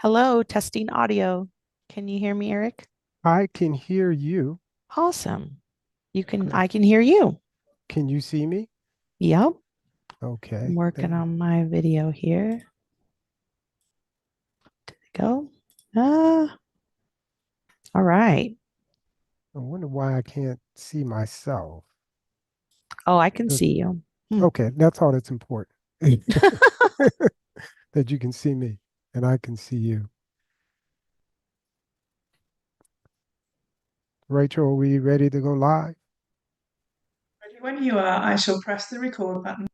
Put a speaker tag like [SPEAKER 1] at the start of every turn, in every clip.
[SPEAKER 1] Hello, testing audio. Can you hear me, Eric?
[SPEAKER 2] I can hear you.
[SPEAKER 1] Awesome.
[SPEAKER 2] Great.
[SPEAKER 1] I can hear you.
[SPEAKER 2] Can you see me?
[SPEAKER 1] Yep. I'm
[SPEAKER 2] Okay.
[SPEAKER 1] working on my video here. Go. Ah, all right.
[SPEAKER 2] I wonder why I can't see myself.
[SPEAKER 1] Oh, I can
[SPEAKER 2] Uh,
[SPEAKER 1] see you. Hmm.
[SPEAKER 2] Okay, that's all that's important. That you can see me and I can see you. Rachel, are we ready to go live?
[SPEAKER 3] Ready when you are, I shall press the record button.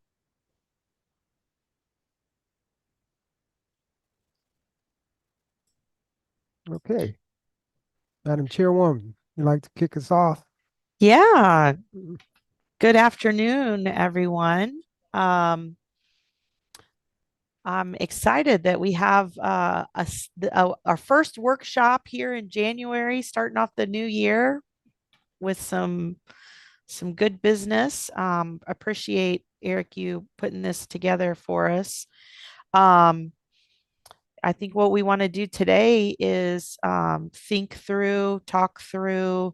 [SPEAKER 2] Okay. Madam Chairwoman, you'd like to kick us off?
[SPEAKER 1] Yeah. Good afternoon, everyone. Um, I'm excited that we have our first workshop here in January, starting off the new year with some good business. Appreciate Eric you putting this together for us. Um, I think what we want to do today is talk through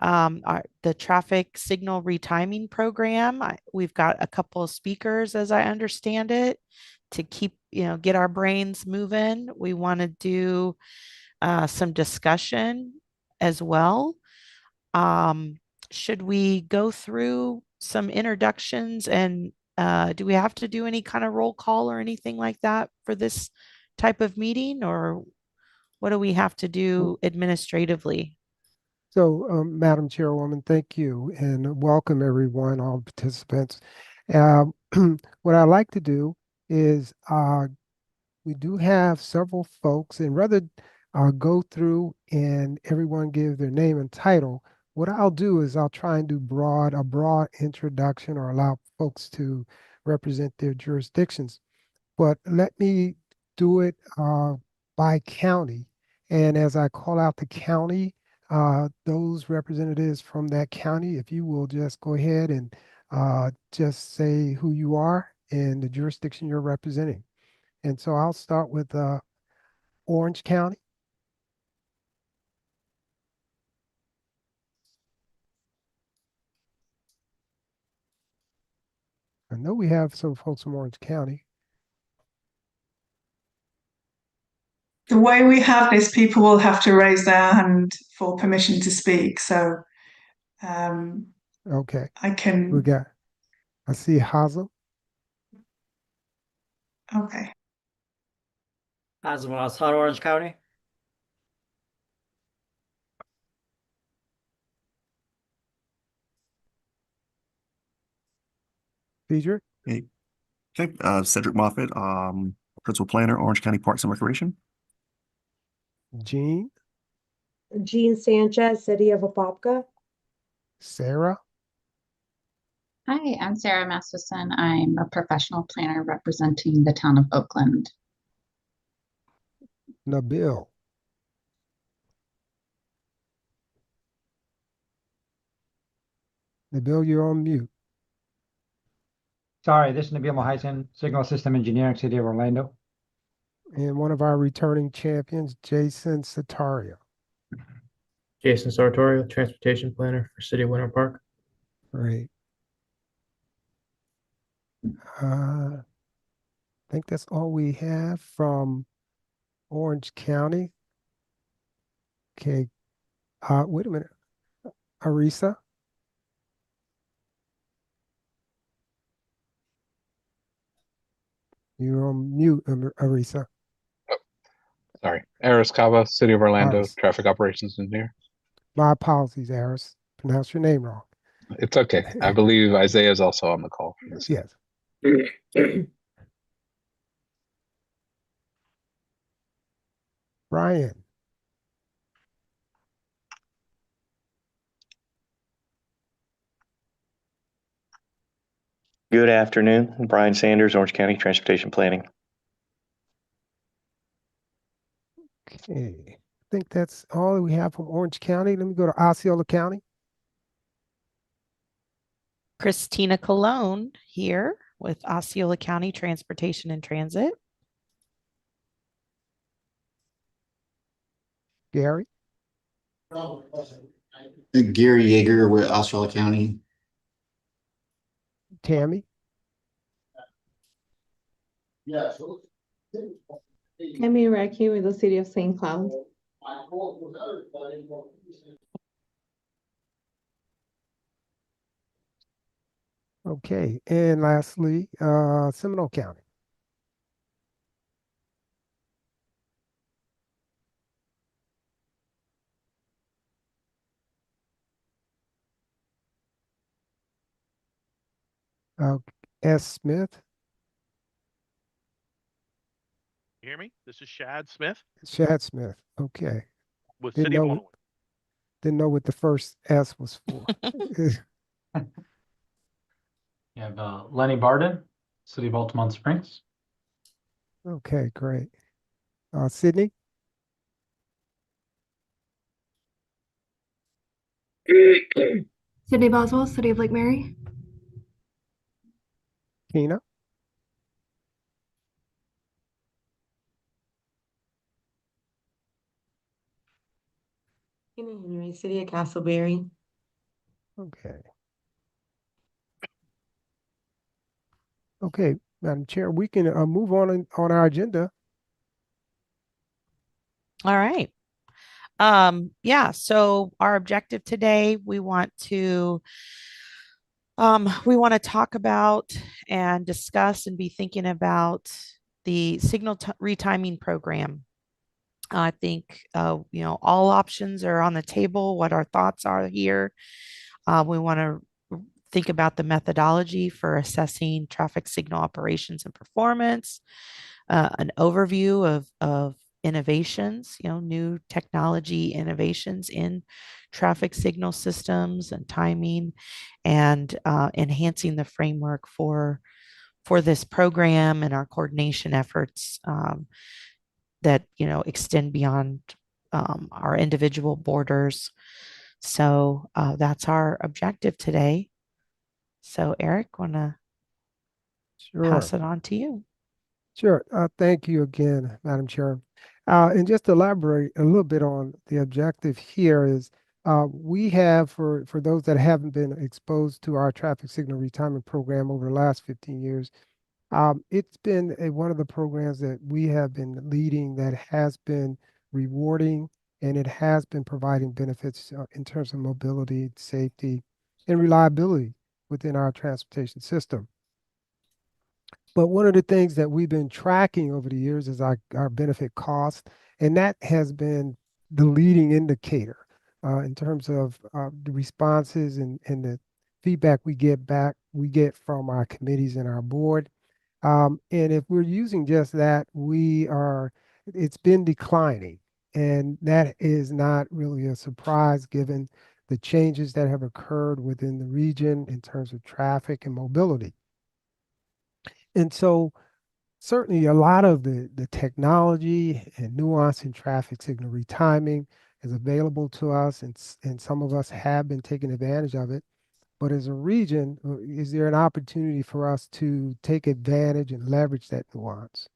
[SPEAKER 1] the traffic signal retiming program. We've got a couple of speakers, as I understand it, to get our brains moving. We want to do some discussion as well. Um, should we go through some introductions and do we have to do any kind of roll call or anything like that for this type of meeting, or what do we have to do administratively?
[SPEAKER 2] So, Madam Chairwoman, thank you and welcome everyone, all participants. Um, what I like to do is we do have several folks, and rather go through and everyone give their name and title, what I'll do is I'll try and do a broad introduction or allow folks to represent their jurisdictions. But let me do it by county. And as I call out the county, those representatives from that county, if you will just go ahead and just say who you are and the jurisdiction you're representing. And so I'll start with Orange County. I know we have some folks from Orange County.
[SPEAKER 3] The way we have this, people will have to raise their hand for permission to speak. So um,
[SPEAKER 2] Okay,
[SPEAKER 3] I
[SPEAKER 2] we
[SPEAKER 3] can,
[SPEAKER 2] got, I see Hazel,
[SPEAKER 3] okay.
[SPEAKER 4] Oswald, Orange County.
[SPEAKER 2] Cedric,
[SPEAKER 5] Hey, okay. Cedric Moffitt, Principal Planner, Orange County Parks and Recreation.
[SPEAKER 2] Jean,
[SPEAKER 6] Jean Sanchez, City of Apopka.
[SPEAKER 2] Sarah,
[SPEAKER 7] Hi, I'm Sarah Masterson. I'm a professional planner representing the town of Oakland.
[SPEAKER 2] Nabil. Nabil, you're on mute.
[SPEAKER 8] Sorry, this is Nabil Mohisen, Signal System Engineering, City of Orlando.
[SPEAKER 2] And one of our returning champions, Jason Sataria.
[SPEAKER 4] Jason Sartorio, Transportation Planner for City of Winter Park.
[SPEAKER 2] Great. I think that's all we have from Orange County. Okay. Wait a minute. Arisa, you're on mute, Arisa.
[SPEAKER 9] Sorry. Aris Kava, City of Orlando,
[SPEAKER 2] Aris.
[SPEAKER 9] Traffic Operations Engineer.
[SPEAKER 2] My apologies, Aris. Pronounced your name wrong.
[SPEAKER 9] It's okay. I believe Isaiah is also on the call from the city.
[SPEAKER 2] Yes. Brian,
[SPEAKER 10] Good afternoon. Brian Sanders, Orange County Transportation Planning.
[SPEAKER 2] okay. I think that's all we have from Orange County. Let me go to Osceola County.
[SPEAKER 1] Christina Colon here with Osceola County Transportation and Transit.
[SPEAKER 2] Gary,
[SPEAKER 11] Gary Yeager with Osceola County.
[SPEAKER 2] Tammy,
[SPEAKER 6] Tammy Araki with the City of St. Cloud.
[SPEAKER 2] okay, and lastly, Seminole County. Uh, S. Smith,
[SPEAKER 12] You hear me? This is Shad Smith
[SPEAKER 2] Shad Smith. Okay,
[SPEAKER 12] with
[SPEAKER 2] didn't
[SPEAKER 12] City of
[SPEAKER 2] know
[SPEAKER 12] Onaway.
[SPEAKER 2] didn't know what the first S was for.
[SPEAKER 8] You have Lenny Barden, City of Altamont Springs.
[SPEAKER 2] Okay, great. Sydney,
[SPEAKER 13] Sydney Boswell, City of Lake Mary.
[SPEAKER 2] Kina,
[SPEAKER 6] Tina Henry, City of Castleberry.
[SPEAKER 2] okay. Okay, Madam Chair, we can move on our agenda.
[SPEAKER 1] All right. Yeah, so our objective today, we want to talk about and discuss and be thinking about the retiming program. I think all options are on the table, what our thoughts are here. We want to think about the methodology for assessing traffic signal operations and performance, an overview of innovations, new technology innovations in traffic signal systems and timing, and enhancing the framework for this program and our coordination efforts that extend beyond our individual borders. So that's our objective today. So Eric, want to pass
[SPEAKER 2] Sure.
[SPEAKER 1] it on to you?
[SPEAKER 2] Sure. Thank you again, Madam Chair. And just to elaborate a little bit on the objective here is we have, for those that haven't been exposed to our traffic signal retirement program over the last 15 years, it's been one of the programs that we have been leading that has been rewarding, and it has been providing benefits in terms of mobility, safety, and reliability within our transportation system. But one of the things that we've been tracking over the years is our benefit cost, and that has been the leading indicator in terms of the responses and the feedback we get from our committees and our board. And if we're using just that, it's been declining. And that is not really a surprise given the changes that have occurred within the region in terms of traffic and mobility. And so certainly a lot of the technology and nuance in traffic signal retiming is available to us, and some of us have been taking advantage of it. But as a region, is there an opportunity for us to take advantage and leverage that nuance?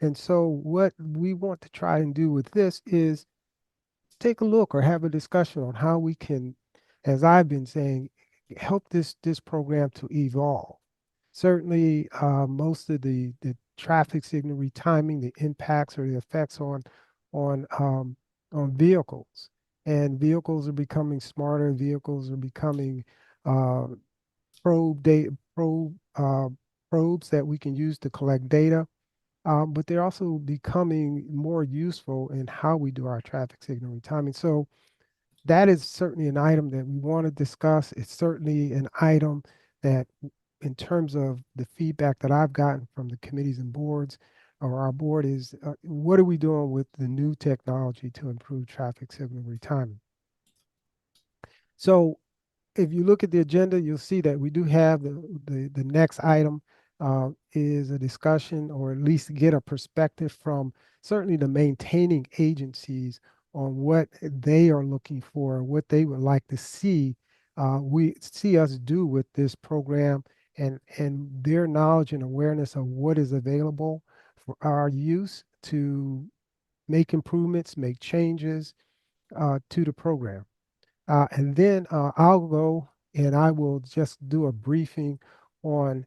[SPEAKER 2] And so what we want to try and do with this is take a look or have a discussion on how we can, as I've been saying, help this program to evolve. Certainly, most of the traffic signal retiming, the impacts or the effects on vehicles, and vehicles are becoming smarter. Vehicles are becoming uh, probes that we can use to collect data, but they're also becoming more useful in how we do our traffic signal retiming. So that is certainly an item that we want to discuss. It's certainly an item that, in terms of the feedback that I've gotten from the committees and boards, or our board, is what are we doing with the new technology to improve traffic signal retiming? So if you look at the agenda, you'll see that we do have the next item is a discussion, or at least get a perspective from certainly the maintaining agencies on what they are looking for, what they would like to see we see us do with this program, and their knowledge and awareness of what is available for our use to make improvements, make changes, to the program. And then I'll go and I will just do a briefing on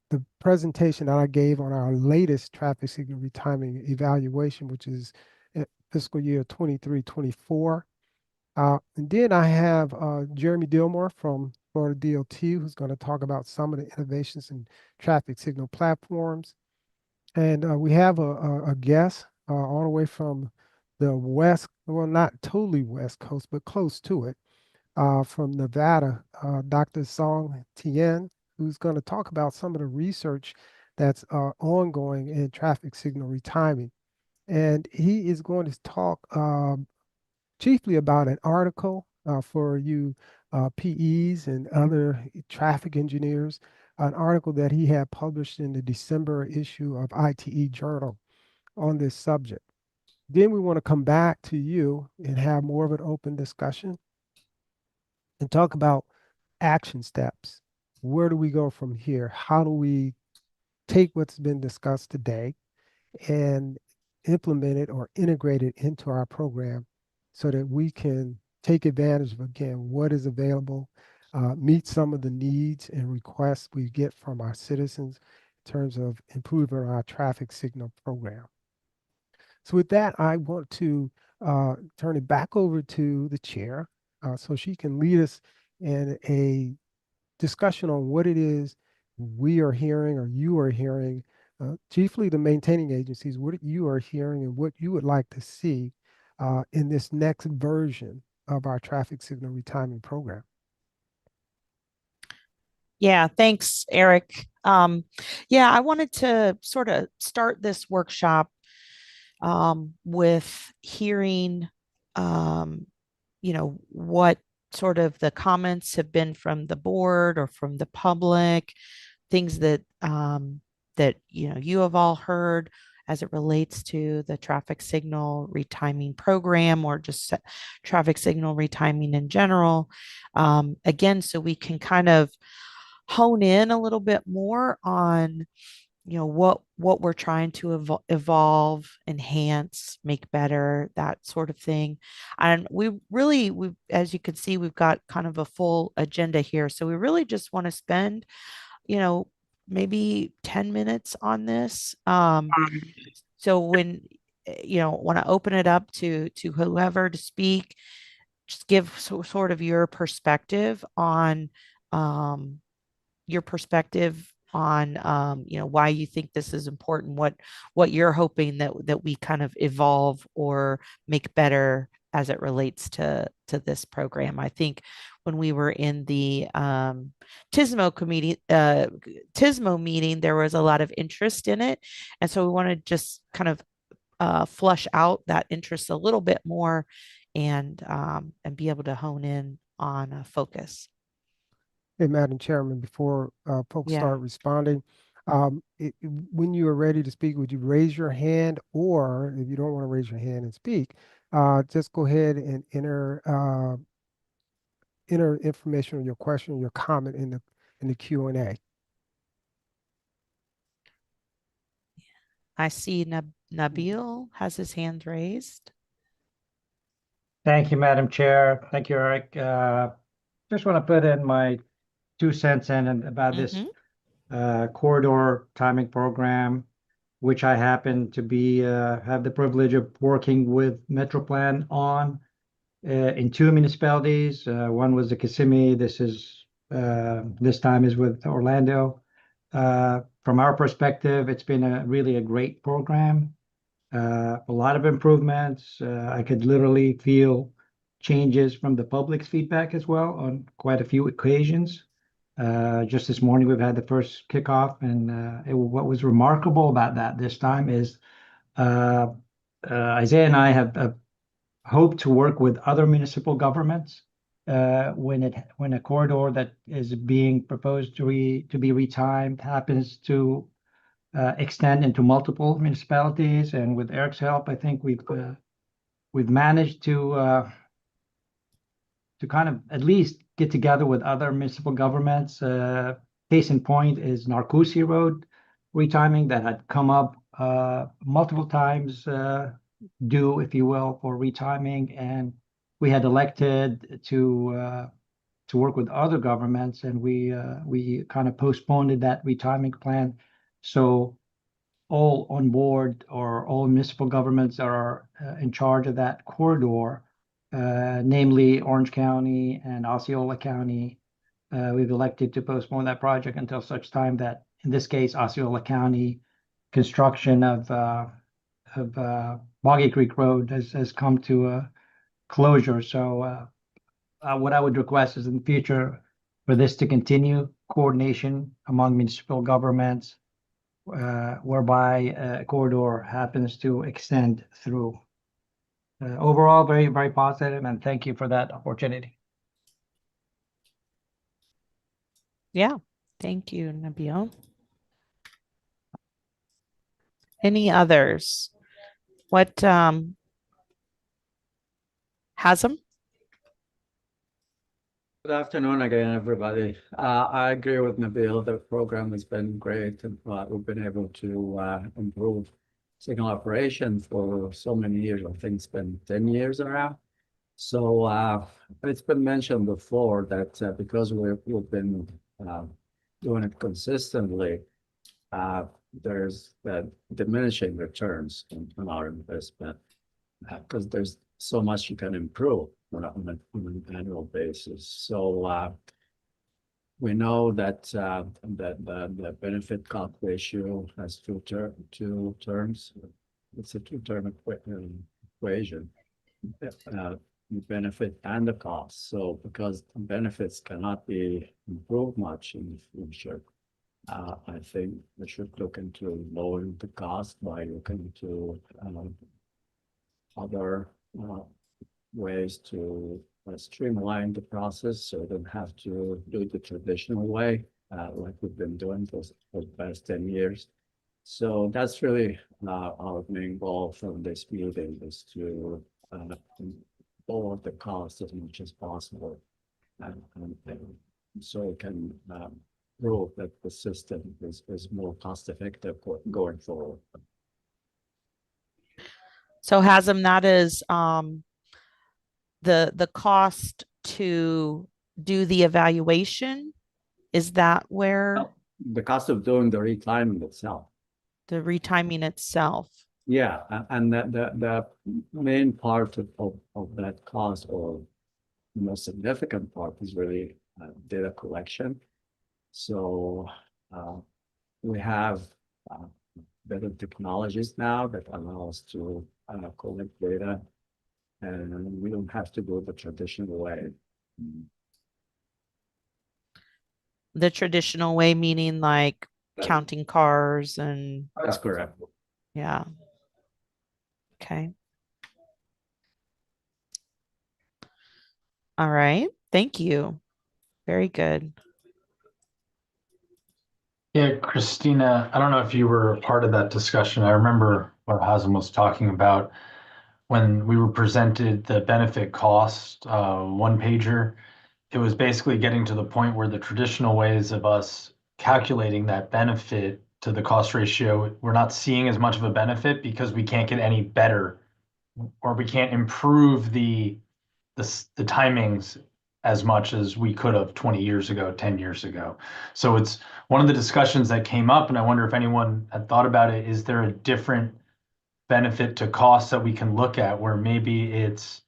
[SPEAKER 2] the presentation that I gave on our latest traffic signal retiming evaluation, which is fiscal year 23-24. And then I have Jeremy Dillmore from Florida DOT, who's going to talk about some of the innovations in traffic signal platforms. And we have a guest all the way from the west, well, not totally west coast, but close to it, from Nevada, Dr. Song Tien, who's going to talk about some of the research that's ongoing in traffic signal retiming. And he is going to talk chiefly about an article for you PEs and other traffic engineers, an article that he had published in the December issue of ITE Journal on this subject. Then we want to come back to you and have more of an open discussion and talk about action steps. Where do we go from here? How do we take what's been discussed today and implement it or integrate it into our program so that we can take advantage of, again, what is available, meet some of the needs and requests we get from our citizens in terms of improving our traffic signal program. So with that, I want to turn it back over to the chair so she can lead us in a discussion on what it is we are hearing or you are hearing, chiefly the maintaining agencies, what you are hearing and what you would like to see in this next version of our traffic signal retiming program.
[SPEAKER 1] Yeah, thanks, Eric. Yeah, I wanted to sort of start this workshop with hearing, what sort of the comments have been from the board or from the public, things that you have all heard as it relates to the traffic signal retiming program or just traffic signal retiming in general. Again, so we can kind of hone in a little bit more on what we're trying to evolve, enhance, make better, that sort of thing. And we as you can see, we've got kind of a full agenda here, so we really just want to spend you know maybe 10 minutes on this. So when want to open it up to whoever to speak, just give sort of um, your perspective on why you think this is important, what you're hoping that we kind of evolve or make better as it relates to this program. I think when we were in the TISMO meeting, there was a lot of interest in it, and so we want to just kind of flush out that interest a little bit more and be able to hone in on a focus.
[SPEAKER 2] Hey, Madam Chairman, before folks
[SPEAKER 1] Yeah.
[SPEAKER 2] start responding, when you are ready to speak, would you raise your hand, or if you don't want to raise your hand and speak, just go ahead and enter information on your question or your comment in the Q&A.
[SPEAKER 1] I see Nabil has his hand raised.
[SPEAKER 8] Thank you, Madam Chair. Thank you, Eric. Just want to put in my 2 cents about this corridor timing program, which I happen to be have the privilege of working with Metroplan on in 2 municipalities. One was the Kissimmee. This time is with Orlando. From our perspective, it's been really a great program. A lot of improvements. I could literally feel changes from the public's feedback as well on quite a few occasions. Just this morning, we've had the first kickoff, and what was remarkable about that this time is Isaiah and I have hoped to work with other municipal governments when a corridor that is being proposed to be retimed happens to extend into multiple municipalities. And with Eric's help, I think we've managed to kind of at least get together with other municipal governments. Case in point is Narcoossee Road retiming that had come up multiple times due, if you will, for retiming, and we had elected to work with other governments, and we kind of postponed that retiming plan. So all on board, or all municipal governments that are in charge of that corridor, namely Orange County and Osceola County, we've elected to postpone that project until such time that, in this case, Osceola County construction of Boggy Creek Road has come to a closure. So what I would request is in the future for this to continue, coordination among municipal governments, whereby a corridor happens to extend through. Overall, very, very positive, and thank you for that opportunity.
[SPEAKER 1] Yeah. Thank you, Nabil. Any others? What Hasm?
[SPEAKER 13] Good afternoon again, everybody. I agree with Nabil. The program has been great, and we've been able to improve signal operation for so many years. I think it's been 10 years around. So it's been mentioned before that because we've been doing it consistently, there's diminishing returns on our investment because there's so much you can improve on an annual basis. So we know that the benefit cost ratio has two terms. It's a two-term equation. The benefit and the cost. So because benefits cannot be improved much in the future, I think we should look into lowering the cost by looking into other ways to streamline the process so we don't have to do it the traditional way, like we've been doing for the past 10 years. So that's really our main goal from this meeting, is to lower the cost as much as possible, and so we can prove that the system is more cost effective going forward.
[SPEAKER 1] So Hasm, that is the cost to do the evaluation. Is that where
[SPEAKER 13] the cost of doing the retiming itself?
[SPEAKER 1] The retiming itself.
[SPEAKER 13] Yeah, and the main part of that cost, or the most significant part, is really data collection. So we have better technologies now that allow us to collect data, and we don't have to go the traditional way.
[SPEAKER 1] The traditional way, meaning like counting cars and.
[SPEAKER 13] That's correct.
[SPEAKER 1] Yeah. Okay. All right. Thank you. Very good.
[SPEAKER 14] Yeah, Christina, I don't know if you were a part of that discussion. I remember what Hazem was talking about when we were presented the benefit cost one pager. It was basically getting to the point where the traditional ways of us calculating that benefit to the cost ratio, we're not seeing as much of a benefit because we can't get any better, or we can't improve the timings as much as we could have 20 years ago, 10 years ago. So it's one of the discussions that came up, and I wonder if anyone had thought about it. Is there a different benefit to cost that we can look at, where maybe it's,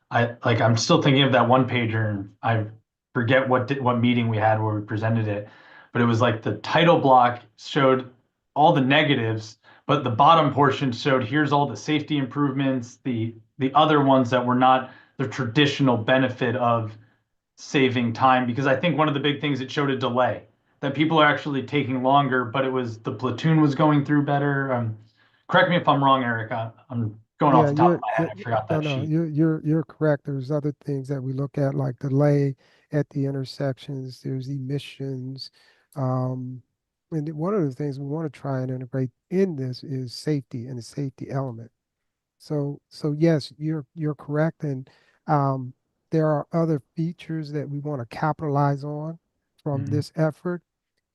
[SPEAKER 14] I'm still thinking of that one pager, and I forget what meeting we had where we presented it, but it was like the title block showed all the negatives, but the bottom portion showed here's all the safety improvements, the other ones that were not the traditional benefit of saving time. Because I think one of the big things, it showed a delay, that people are actually taking longer, but it was the platoon was going through better. Correct me if I'm wrong, Eric. I'm going off
[SPEAKER 2] Yeah,
[SPEAKER 14] the top of my head. I forgot
[SPEAKER 2] no,
[SPEAKER 14] that
[SPEAKER 2] no,
[SPEAKER 14] sheet.
[SPEAKER 2] you're correct. There's other things that we look at, like delay at the intersections. There's emissions. And one of the things we want to try and integrate in this is safety and the safety element. So yes, you're correct, and there are other features that we want to capitalize on from this effort,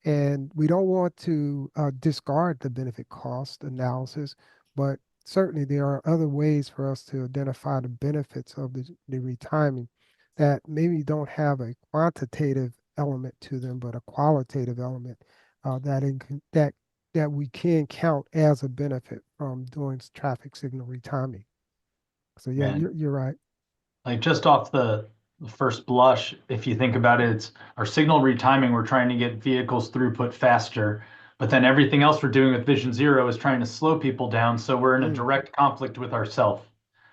[SPEAKER 2] and we don't want to discard the benefit cost analysis, but certainly there are other ways for us to identify the benefits of the retiming that maybe don't have a quantitative element to them, but a qualitative element that we can count as a benefit from doing traffic signal retiming. So yeah,
[SPEAKER 14] Man.
[SPEAKER 2] you're right.
[SPEAKER 14] Like just off the first blush, if you think about it, it's our signal retiming. We're trying to get vehicles throughput faster, but then everything else we're doing with Vision Zero is trying to slow people down. So we're in a direct conflict with ourselves,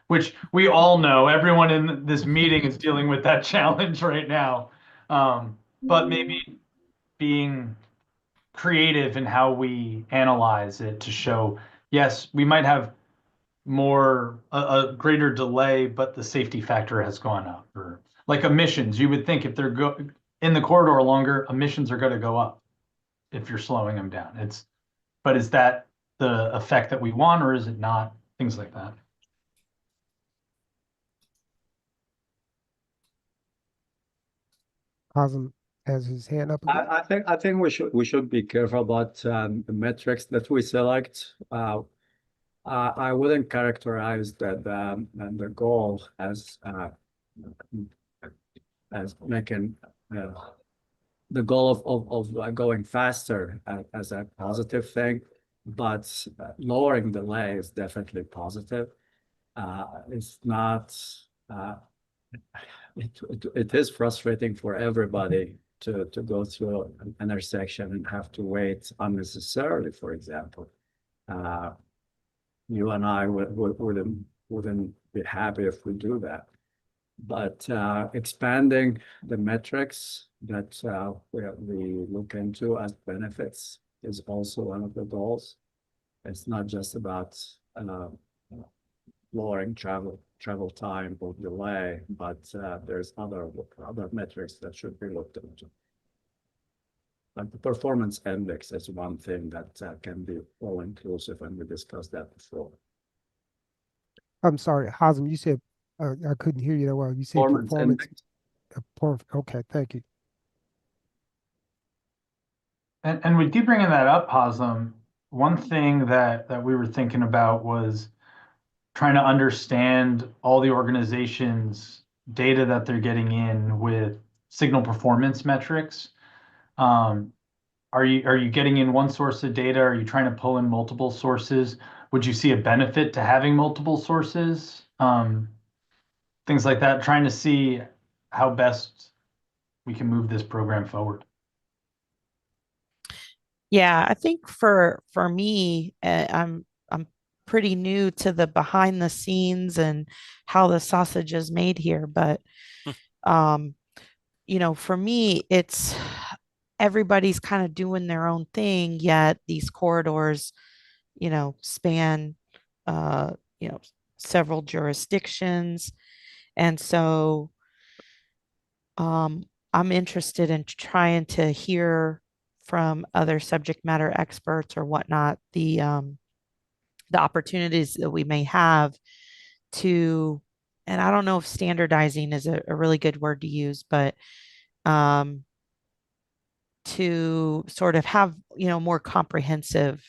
[SPEAKER 14] which we all know. Everyone in this meeting is dealing with that challenge right now. But maybe being creative in how we analyze it to show, yes, we might have a greater delay, but the safety factor has gone up. Or like emissions, you would think if they're in the corridor longer, emissions are going to go up if you're slowing them down. But is that the effect that we want, or is it not? Things like that.
[SPEAKER 2] Hazem has his hand up again.
[SPEAKER 13] I think we should be careful about the metrics that we select. I wouldn't characterize the goal as making the goal of going faster as a positive thing, but lowering delay is definitely positive. It's not. It is frustrating for everybody to go through an intersection and have to wait unnecessarily. For example, you and I wouldn't be happy if we do that. But expanding the metrics that we look into as benefits is also one of the goals. It's not just about lowering travel time or delay, but there's other metrics that should be looked into. Like the performance index is one thing that can be all inclusive, and we discussed that before.
[SPEAKER 2] I'm sorry, Hazem, you said I couldn't hear you that well. You said performance. Okay, thank you.
[SPEAKER 14] And with you bringing that up, Hazem, one thing that we were thinking about was trying to understand all the organizations' data that they're getting in with signal performance metrics. Are you getting in one source of data? Are you trying to pull in multiple sources? Would you see a benefit to having multiple sources? Things like that, trying to see how best we can move this program forward.
[SPEAKER 1] Yeah, I think for me, I'm pretty new to the behind the scenes and how the sausage is made here, but um, for me, it's everybody's kind of doing their own thing, yet these corridors, span uh, you know, several jurisdictions. And so I'm interested in trying to hear from other subject matter experts or whatnot, the opportunities that we may have to, and I don't know if standardizing is a really good word to use, but um, to sort of have, more comprehensive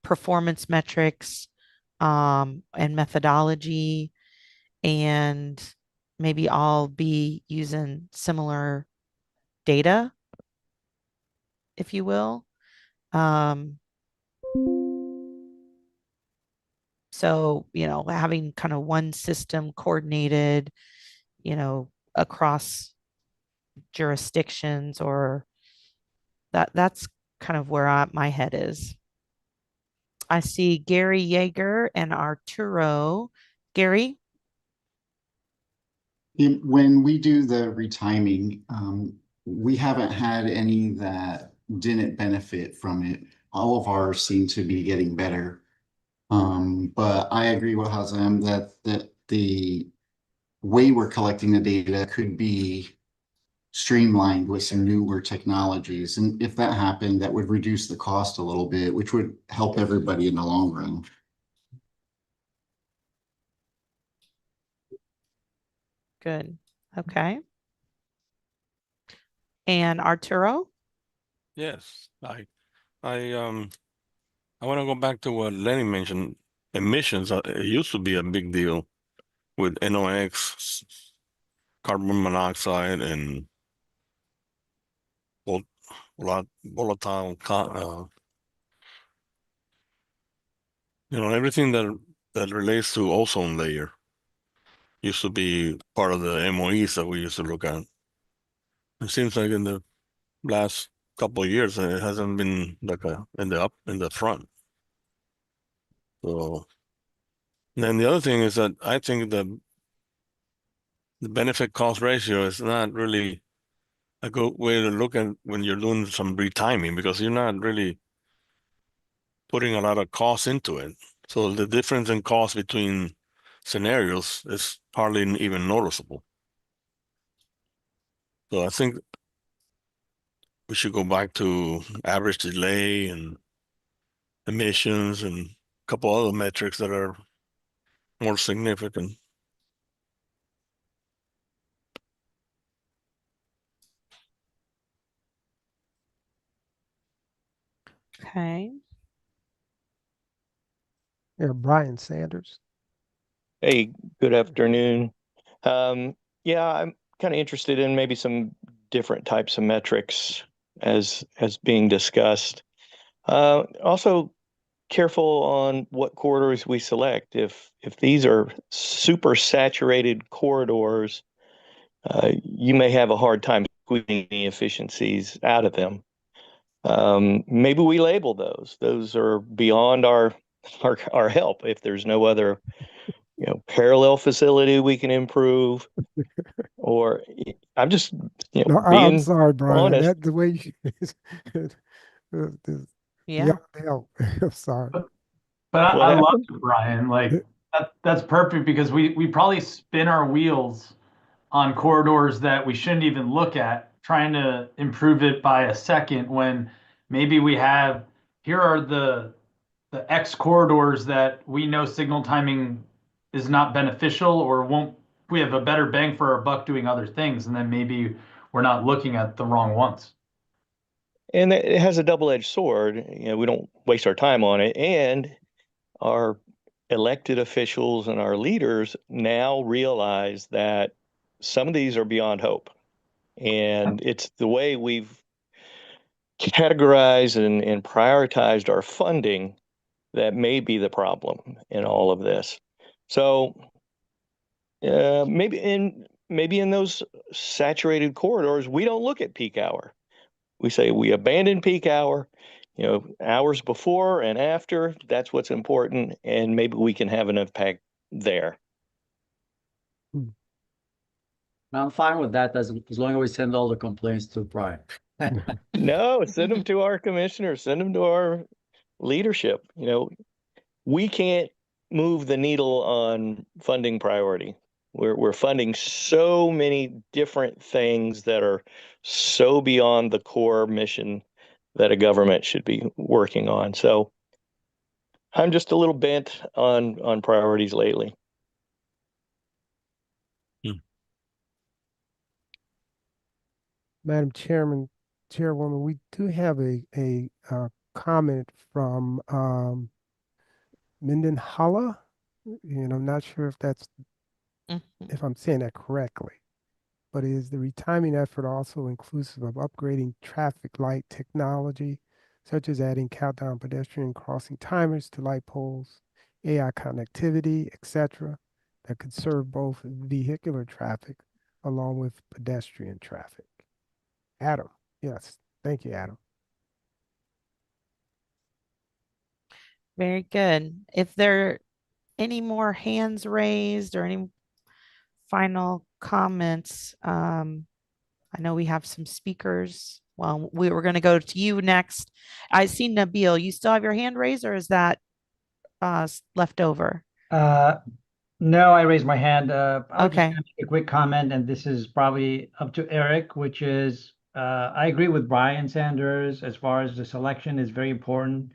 [SPEAKER 1] performance metrics and methodology, and maybe all be using similar data, if you will. Um, so, having kind of one system coordinated, across jurisdictions, or that's kind of where my head is. I see Gary Yeager and Arturo. Gary?
[SPEAKER 11] When we do the retiming, we haven't had any that didn't benefit from it. All of ours seem to be getting better. But I agree with Hazem that the way we're collecting the data could be streamlined with some newer technologies. And if that happened, that would reduce the cost a little bit, which would help everybody in the long run.
[SPEAKER 1] Good. Okay. And Arturo?
[SPEAKER 15] Yes, I want to go back to what Lenny mentioned. emissions, it used to be a big deal with NOx, carbon monoxide, and volatile, everything that relates to ozone layer used to be part of the MOEs that we used to look at. It seems like in the last couple of years, it hasn't been like in the front. So then the other thing is that I think the benefit cost ratio is not really a good way to look at when you're doing some retiming, because you're not really putting a lot of cost into it. So the difference in cost between scenarios is hardly even noticeable. So I think we should go back to average delay and emissions and a couple other metrics that are more significant.
[SPEAKER 1] Okay.
[SPEAKER 2] Yeah, Brian Sanders.
[SPEAKER 10] Hey, good afternoon. Yeah, I'm kind of interested in maybe some different types of metrics as being discussed. Also careful on what corridors we select. If these are super saturated corridors, you may have a hard time squeezing any efficiencies out of them. Maybe we label those. Those are beyond our help. If there's no other, parallel facility we can improve, or I'm just,
[SPEAKER 2] No, I'm
[SPEAKER 10] being
[SPEAKER 2] sorry, Brian.
[SPEAKER 10] honest.
[SPEAKER 2] That the way
[SPEAKER 1] Yeah.
[SPEAKER 2] help. I'm sorry.
[SPEAKER 14] But
[SPEAKER 10] What
[SPEAKER 14] I love
[SPEAKER 10] happened?
[SPEAKER 14] it, Brian. Like that's perfect because we probably spin our wheels on corridors that we shouldn't even look at, trying to improve it by a second when maybe we have here are the X corridors that we know signal timing is not beneficial or won't we have a better bang for our buck doing other things, and then maybe we're not looking at the wrong ones.
[SPEAKER 10] And it has a double-edged sword. We don't waste our time on it. And our elected officials and our leaders now realize that some of these are beyond hope. And it's the way we've categorized and prioritized our funding that may be the problem in all of this. So maybe in those saturated corridors, we don't look at peak hour. We say we abandon peak hour, hours before and after, that's what's important, and maybe we can have an impact there.
[SPEAKER 13] I'm fine with that as long as we send all the complaints to Brian.
[SPEAKER 10] No, send them to our commissioner, send them to our leadership. We can't move the needle on funding priority. We're funding so many different things that are so beyond the core mission that a government should be working on. So I'm just a little bent on priorities lately.
[SPEAKER 2] Madam Chairwoman, we do have a comment from Minden Holla, and I'm not sure if that's if I'm saying that correctly, but is the retiming effort also inclusive of upgrading traffic light technology, such as adding countdown pedestrian crossing timers to light poles, AI connectivity, etc., that could serve both vehicular traffic along with pedestrian traffic? Adam, yes, thank you, Adam.
[SPEAKER 1] Very good. If there are any more hands raised or any final comments, I know we have some speakers. Well, we were going to go to you next. I see Nabil. You still have your hand raised, or is that left over?
[SPEAKER 8] No, I raised my hand. I was just
[SPEAKER 1] Okay.
[SPEAKER 8] going to make a quick comment, and this is probably up to Eric, which is I agree with Brian Sanders as far as the selection is very important.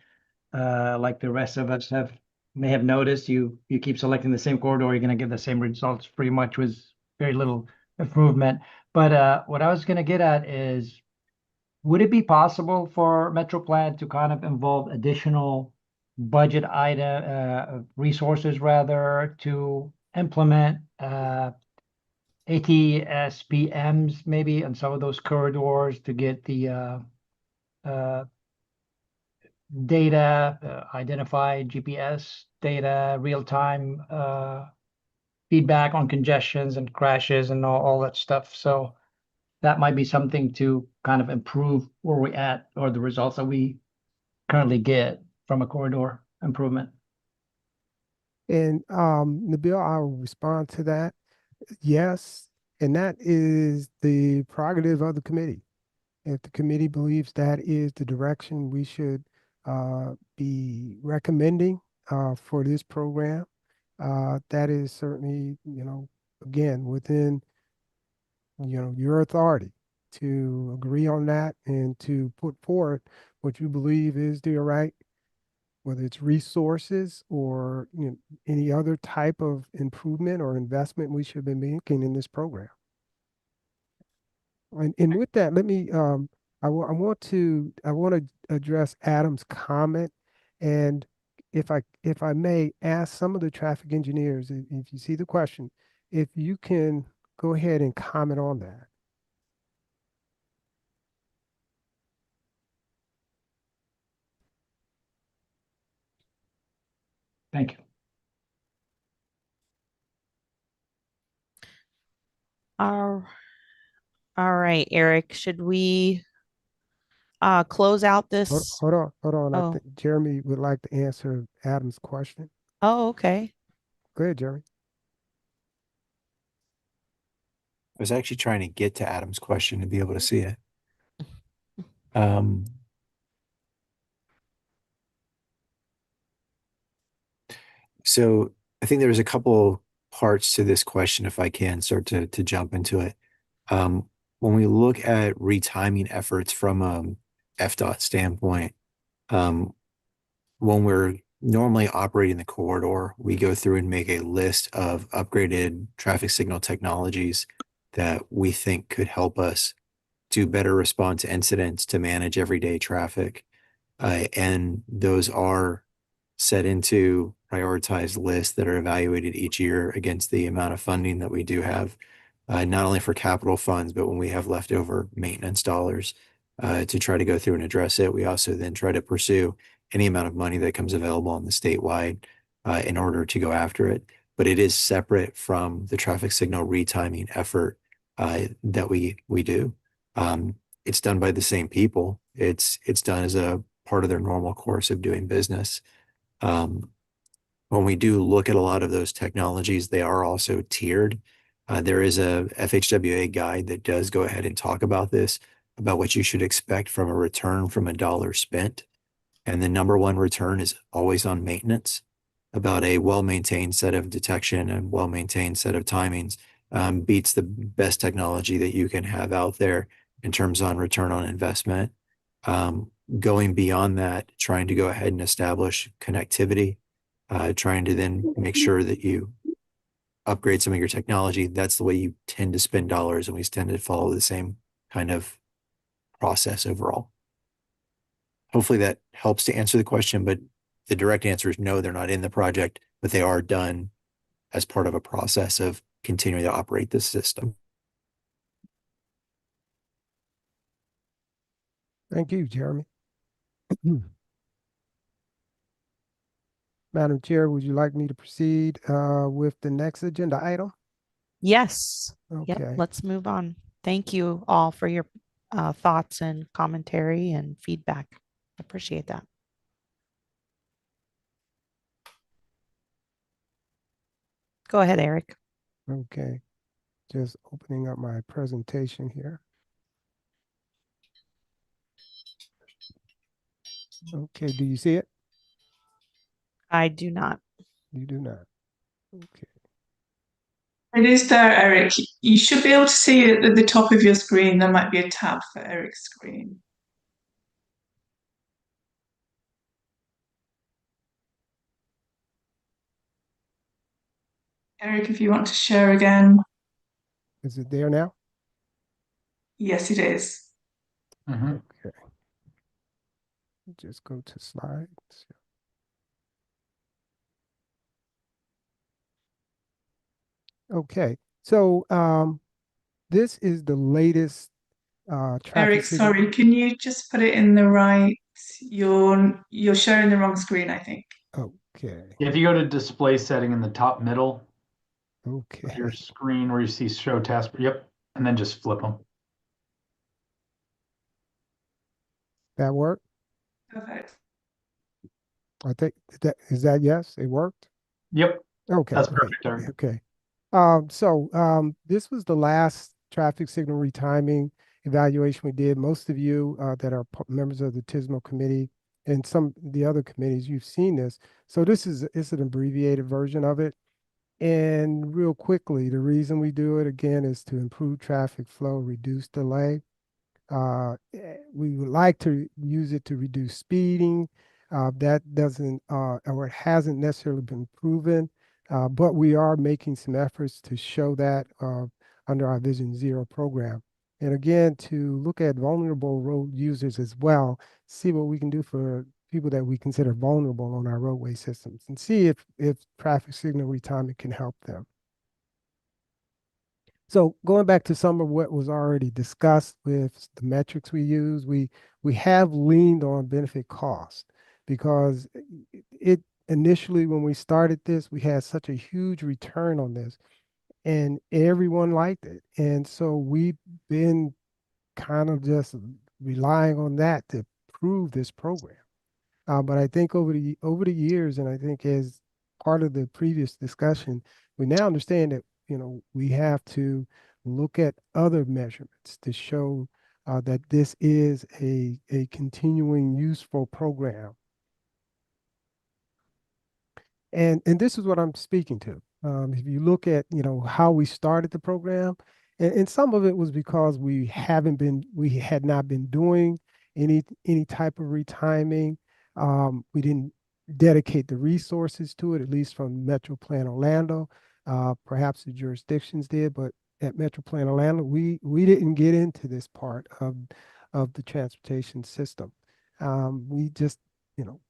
[SPEAKER 8] Like the rest of us may have noticed, you keep selecting the same corridor, you're going to get the same results pretty much with very little improvement. But what I was going to get at is, would it be possible for MetroPlan to kind of involve additional budget item, resources rather, to implement ATSPMs maybe on some of those corridors to get the data, identify GPS data, real-time feedback on congestions and crashes and all that stuff. So that might be something to kind of improve where we're at or the results that we currently get from a corridor improvement.
[SPEAKER 2] And Nabil, I'll respond to that. Yes, and that is the prerogative of the committee. If the committee believes that is the direction we should be recommending for this program, that is certainly, again, within, your authority to agree on that and to put forward what you believe is the right, whether it's resources or any other type of improvement or investment we should be making in this program. And with that, let me I want to address Adam's comment, and if I may ask some of the traffic engineers, if you see the question, if you can go ahead and comment on that.
[SPEAKER 8] Thank you.
[SPEAKER 1] All right, Eric, should we close out this?
[SPEAKER 2] Hold on. I
[SPEAKER 1] Oh,
[SPEAKER 2] think Jeremy would like to answer Adam's question.
[SPEAKER 1] oh, okay.
[SPEAKER 2] Go ahead, Jeremy.
[SPEAKER 16] I was actually trying to get to Adam's question to be able to see it. Um, so I think there's a couple parts to this question, if I can start to jump into it. When we look at retiming efforts from FDOT standpoint, when we're normally operating the corridor, we go through and make a list of upgraded traffic signal technologies that we think could help us to better respond to incidents, to manage everyday traffic. And those are set into prioritized lists that are evaluated each year against the amount of funding that we do have, not only for capital funds, but when we have leftover maintenance dollars to try to go through and address it. We also then try to pursue any amount of money that comes available on the statewide in order to go after it. But it is separate from the traffic signal retiming effort that we do. It's done by the same people. It's done as a part of their normal course of doing business. When we do look at a lot of those technologies, they are also tiered. There is a FHWA guide that does go ahead and talk about this, about what you should expect from a return from a dollar spent. And the number one return is always on maintenance. About a well-maintained set of detection and well-maintained set of timings beats the best technology that you can have out there in terms on return on investment. Going beyond that, trying to go ahead and establish connectivity, trying to then make sure that you upgrade some of your technology. That's the way you tend to spend dollars, and we tend to follow the same kind of process overall. Hopefully that helps to answer the question, but the direct answer is no, they're not in the project, but they are done as part of a process of continuing to operate this system.
[SPEAKER 2] Thank you, Jeremy. Madam Chair, would you like me to proceed with the next agenda item?
[SPEAKER 1] Yes. Yep,
[SPEAKER 2] Okay.
[SPEAKER 1] let's move on. Thank you all for your thoughts and commentary and feedback. Appreciate that. Go ahead, Eric.
[SPEAKER 2] Okay. Just opening up my presentation here. Okay, do you see it?
[SPEAKER 1] I do not.
[SPEAKER 2] You do not. Okay.
[SPEAKER 3] It is there, Eric. You should be able to see it at the top of your screen. There might be a tab for Eric's screen. Eric, if you want to share again.
[SPEAKER 2] Is it there now?
[SPEAKER 3] Yes, it is.
[SPEAKER 2] Okay. Just go to slides. Okay, so this is the latest traffic
[SPEAKER 3] Eric,
[SPEAKER 2] signal.
[SPEAKER 3] sorry, can you just put it in the right? You're sharing the wrong screen, I think.
[SPEAKER 2] Okay,
[SPEAKER 14] If you go to display setting in the top middle of your
[SPEAKER 2] okay,
[SPEAKER 14] screen where you see show task, yep, and then just flip them.
[SPEAKER 2] that worked.
[SPEAKER 3] Perfect.
[SPEAKER 2] I think that yes, it worked.
[SPEAKER 14] Yep,
[SPEAKER 2] Okay,
[SPEAKER 14] that's
[SPEAKER 2] great.
[SPEAKER 14] perfect, Eric.
[SPEAKER 2] Okay. This was the last traffic signal retiming evaluation we did. Most of you that are members of the TISMO committee and some of the other committees, you've seen this. So this is it's an abbreviated version of it. And real quickly, the reason we do it again is to improve traffic flow, reduce delay. We would like to use it to reduce speeding. That doesn't, or it hasn't necessarily been proven, but we are making some efforts to show that under our Vision Zero program. And again, to look at vulnerable road users as well, see what we can do for people that we consider vulnerable on our roadway systems and see if traffic signal retiming can help them. So going back to some of what was already discussed with the metrics we use, we have leaned on benefit cost because it initially when we started this, we had such a huge return on this and everyone liked it. And so we've been kind of just relying on that to prove this program. But I think over the years, and I think as part of the previous discussion, we now understand that we have to look at other measurements to show that this is a continuing useful program. And this is what I'm speaking to. If you look at how we started the program, and some of it was because we had not been doing any type of retiming. We didn't dedicate the resources to it, at least from Metro Plan Orlando. Perhaps the jurisdictions did, but at Metro Plan Orlando, we didn't get into this part of the transportation system. We just you know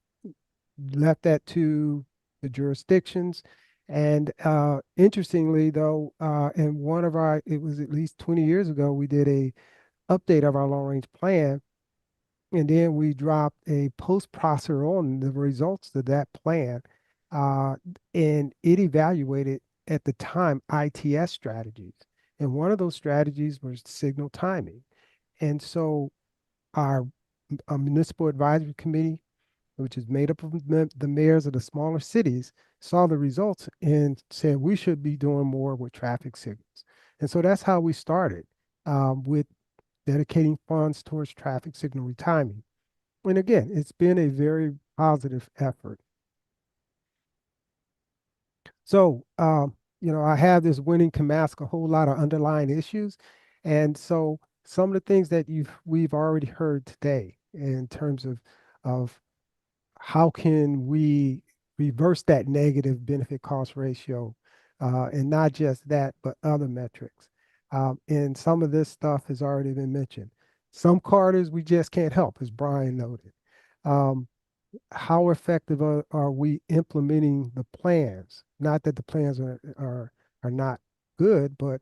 [SPEAKER 2] left that to the jurisdictions. And interestingly, though, in one of it was at least 20 years ago, we did a update of our long range plan, and then we dropped a post processor on the results of that plan, uh, and it evaluated at the time ITS strategies, and one of those strategies was signal timing. And so our municipal advisory committee, which is made up of the mayors of the smaller cities, saw the results and said we should be doing more with traffic signals. And so that's how we started with dedicating funds towards traffic signal retiming. And again, it's been a very positive effort. So, I have this winning can mask a whole lot of underlying issues. And so some of the things that we've already heard today in terms of how can we reverse that negative benefit cost ratio, and not just that, but other metrics. And some of this stuff has already been mentioned. Some corridors we just can't help, as Brian noted. Um, how effective are we implementing the plans? Not that the plans are not good, but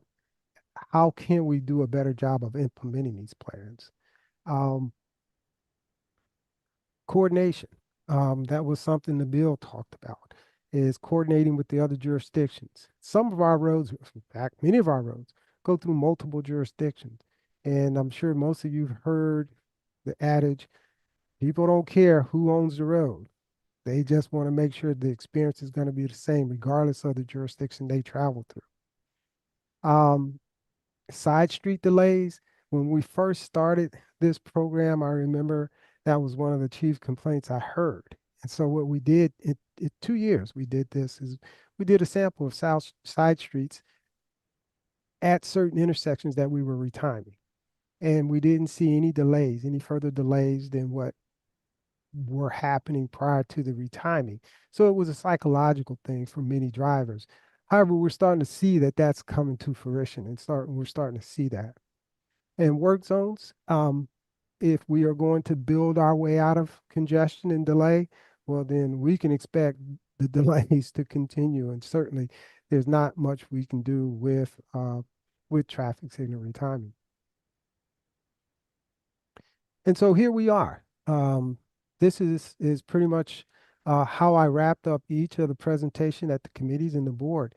[SPEAKER 2] how can we do a better job of implementing these plans? Um, Coordination. That was something the bill talked about, is coordinating with the other jurisdictions. Some of our roads, in fact, many of our roads go through multiple jurisdictions. And I'm sure most of you've heard the adage, people don't care who owns the road. They just want to make sure the experience is going to be the same, regardless of the jurisdiction they travel through. Side street delays. When we first started this program, I remember that was one of the chief complaints I heard. And so what we did in 2 years, we did this is we did a sample of side streets at certain intersections that we were retiming. And we didn't see any delays, any further delays than what were happening prior to the retiming. So it was a psychological thing for many drivers. However, we're starting to see that that's coming to fruition, and we're starting to see that. And work zones, if we are going to build our way out of congestion and delay, well, then we can expect the delays to continue. And certainly there's not much we can do with traffic signal retiming. And so here we are. This is pretty much how I wrapped up each of the presentation at the committees and the board.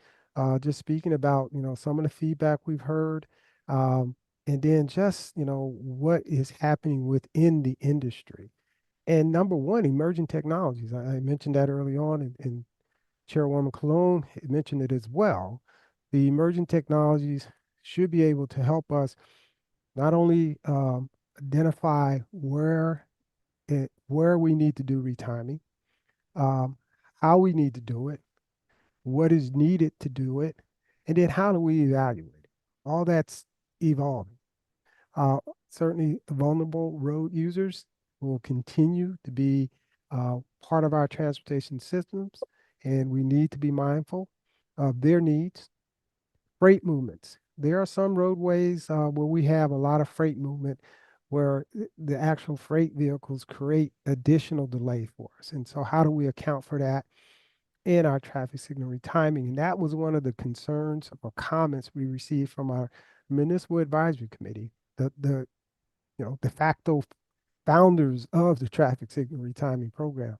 [SPEAKER 2] Just speaking about, some of the feedback we've heard, and then just, what is happening within the industry. And number one, emerging technologies. I mentioned that early on, and Chairwoman Cologne mentioned it as well. The emerging technologies should be able to help us not only identify where we need to do retiming, um, how we need to do it, what is needed to do it, and then how do we evaluate it. All that's evolving. Uh, Certainly, vulnerable road users will continue to be part of our transportation systems, and we need to be mindful of their needs. Freight movements. There are some roadways where we have a lot of freight movement where the actual freight vehicles create additional delay for us. And so, how do we account for that in our traffic signal retiming? And that was one of the concerns or comments we received from our municipal advisory committee, the de facto founders of the traffic signal retiming program.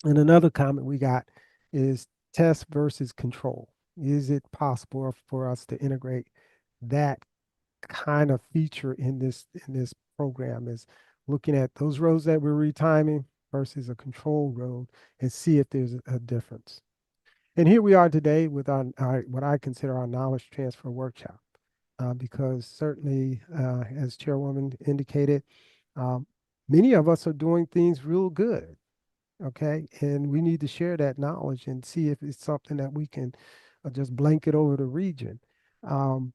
[SPEAKER 2] And another comment we got is test versus control. Is it possible for us to integrate that kind of feature in this program? Is looking at those roads that we're retiming versus a control road and see if there's a difference. And here we are today with our what I consider our knowledge transfer workshop, because certainly, as Chairwoman indicated, um, many of us are doing things real good. Okay. And we need to share that knowledge and see if it's something that we can just blanket over the region. Um,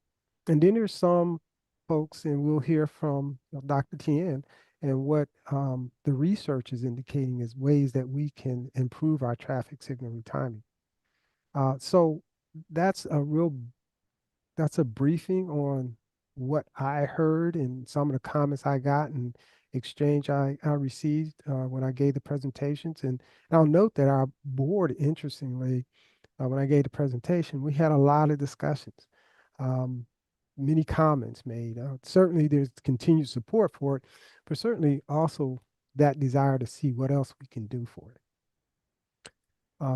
[SPEAKER 2] and then there's some folks, and we'll hear from Dr. Tien and what the research is indicating is ways that we can improve our traffic signal retiming. So that's a real that's a briefing on what I heard and some of the comments I got and exchange I received when I gave the presentations. And I'll note that our board, interestingly, when I gave the presentation, we had a lot of discussions, um, many comments made. Certainly, there's continued support for it, but certainly also that desire to see what else we can do for it.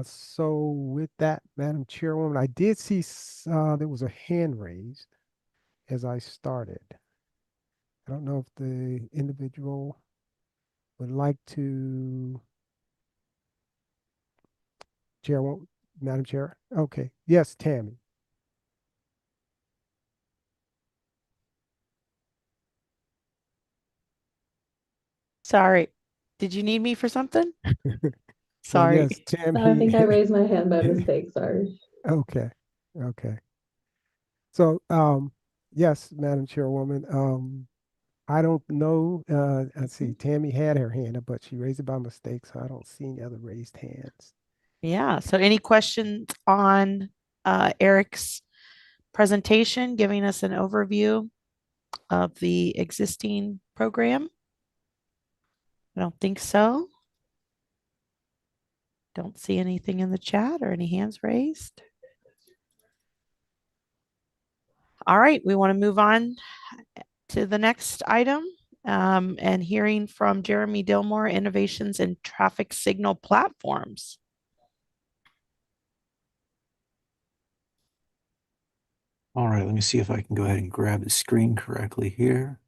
[SPEAKER 2] So with that, Madam Chairwoman, I did see there was a hand raised as I started. I don't know if the individual would like to, Madam Chair. Okay, yes, Tammy.
[SPEAKER 1] Sorry. Did you need me for something?
[SPEAKER 2] So
[SPEAKER 1] Sorry.
[SPEAKER 2] yes,
[SPEAKER 17] I
[SPEAKER 2] Tammy.
[SPEAKER 17] think I raised my hand by mistake, sorry.
[SPEAKER 2] Okay, okay. So yes, Madam Chairwoman. I don't know. I see Tammy had her hand up, but she raised it by mistake, so I don't see any other raised hands.
[SPEAKER 1] Yeah. So any questions on Eric's presentation, giving us an overview of the existing program? I don't think so. Don't see anything in the chat or any hands raised. All right, we want to move on to the next item, and hearing from Jeremy Dillmore, Innovations in Traffic Signal Platforms.
[SPEAKER 16] All right, let me see if I can go ahead and grab the screen correctly here.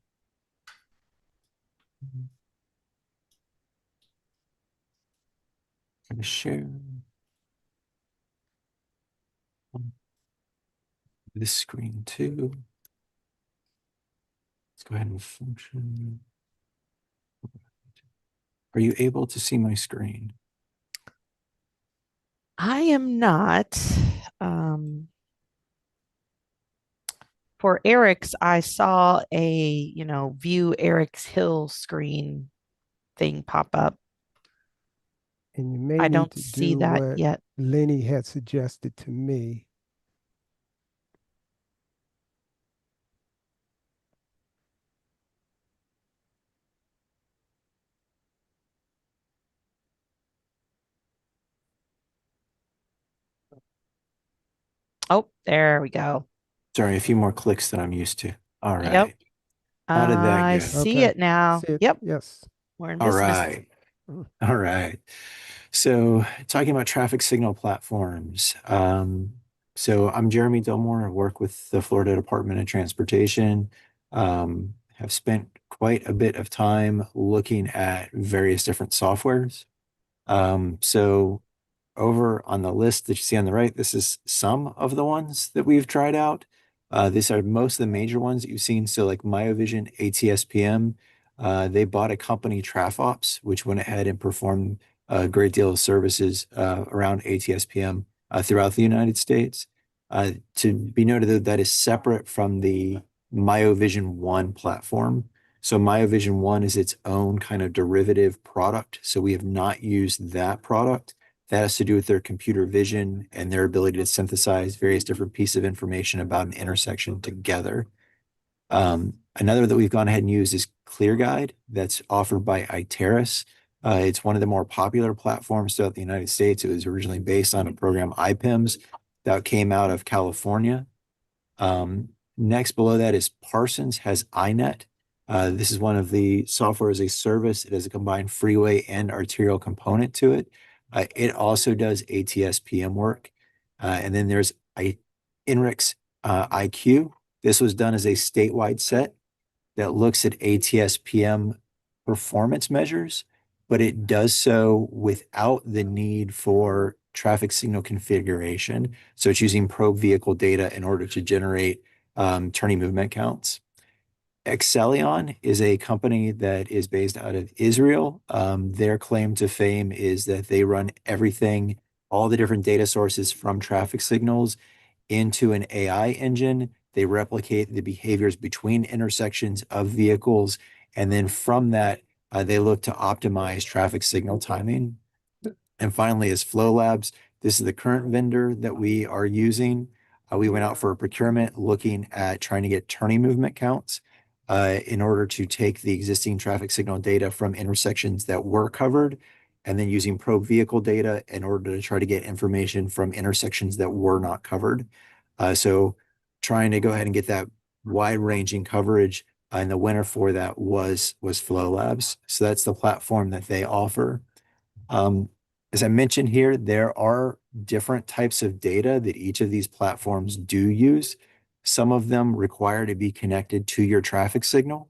[SPEAKER 16] I'm gonna share this screen too. Let's go ahead and function. Are you able to see my screen?
[SPEAKER 1] I am not. For Eric's, I saw a, view Eric's Hill screen thing pop up.
[SPEAKER 2] And you may
[SPEAKER 1] I
[SPEAKER 2] need
[SPEAKER 1] don't
[SPEAKER 2] to
[SPEAKER 1] see
[SPEAKER 2] do
[SPEAKER 1] that
[SPEAKER 2] what
[SPEAKER 1] yet.
[SPEAKER 2] Lenny had suggested to me.
[SPEAKER 1] Oh, there we go.
[SPEAKER 16] Sorry, a few more clicks than I'm used to. All
[SPEAKER 1] Yep.
[SPEAKER 16] right. How did that
[SPEAKER 1] I
[SPEAKER 16] go?
[SPEAKER 1] see it now.
[SPEAKER 2] See it?
[SPEAKER 1] Yep.
[SPEAKER 2] Yes.
[SPEAKER 1] We're in
[SPEAKER 16] All
[SPEAKER 1] business.
[SPEAKER 16] right. All right. So, talking about traffic signal platforms. So I'm Jeremy Dillmore. I work with the Florida Department of Transportation. Have spent quite a bit of time looking at various different softwares. So over on the list that you see on the right, this is some of the ones that we've tried out. These are most of the major ones that you've seen. So like MyoVision, ATSPM, they bought a company, TrafOps, which went ahead and performed a great deal of services around ATSPM throughout the United States. To be noted that that is separate from the MyoVision 1 platform. So MyoVision 1 is its own kind of derivative product. So we have not used that product. That has to do with their computer vision and their ability to synthesize various different pieces of information about an intersection together. Another that we've gone ahead and used is ClearGuide, that's offered by Iteris. It's one of the more popular platforms throughout the United States. It was originally based on a program, IPIMS, that came out of California. Next below that is Parsons has iNet. This is one of the software as a service. It has a combined freeway and arterial component to it. It also does ATS-PM work. And then there's INRIX IQ. This was done as a statewide set that looks at ATS-PM performance measures, but it does so without the need for traffic signal configuration. So it's using probe vehicle data in order to generate turning movement counts. Excellion is a company that is based out of Israel. Their claim to fame is that they run everything, all the different data sources from traffic signals into an AI engine. They replicate the behaviors between intersections of vehicles. And then from that, they look to optimize traffic signal timing. And finally, is Flow Labs. This is the current vendor that we are using. We went out for a procurement looking at trying to get turning movement counts in order to take the existing traffic signal data from intersections that were covered, and then using probe vehicle data in order to try to get information from intersections that were not covered. So trying to go ahead and get that wide-ranging coverage, and the winner for that was Flow Labs. So that's the platform that they offer. As I mentioned here, there are different types of data that each of these platforms do use. Some of them require to be connected to your traffic signal.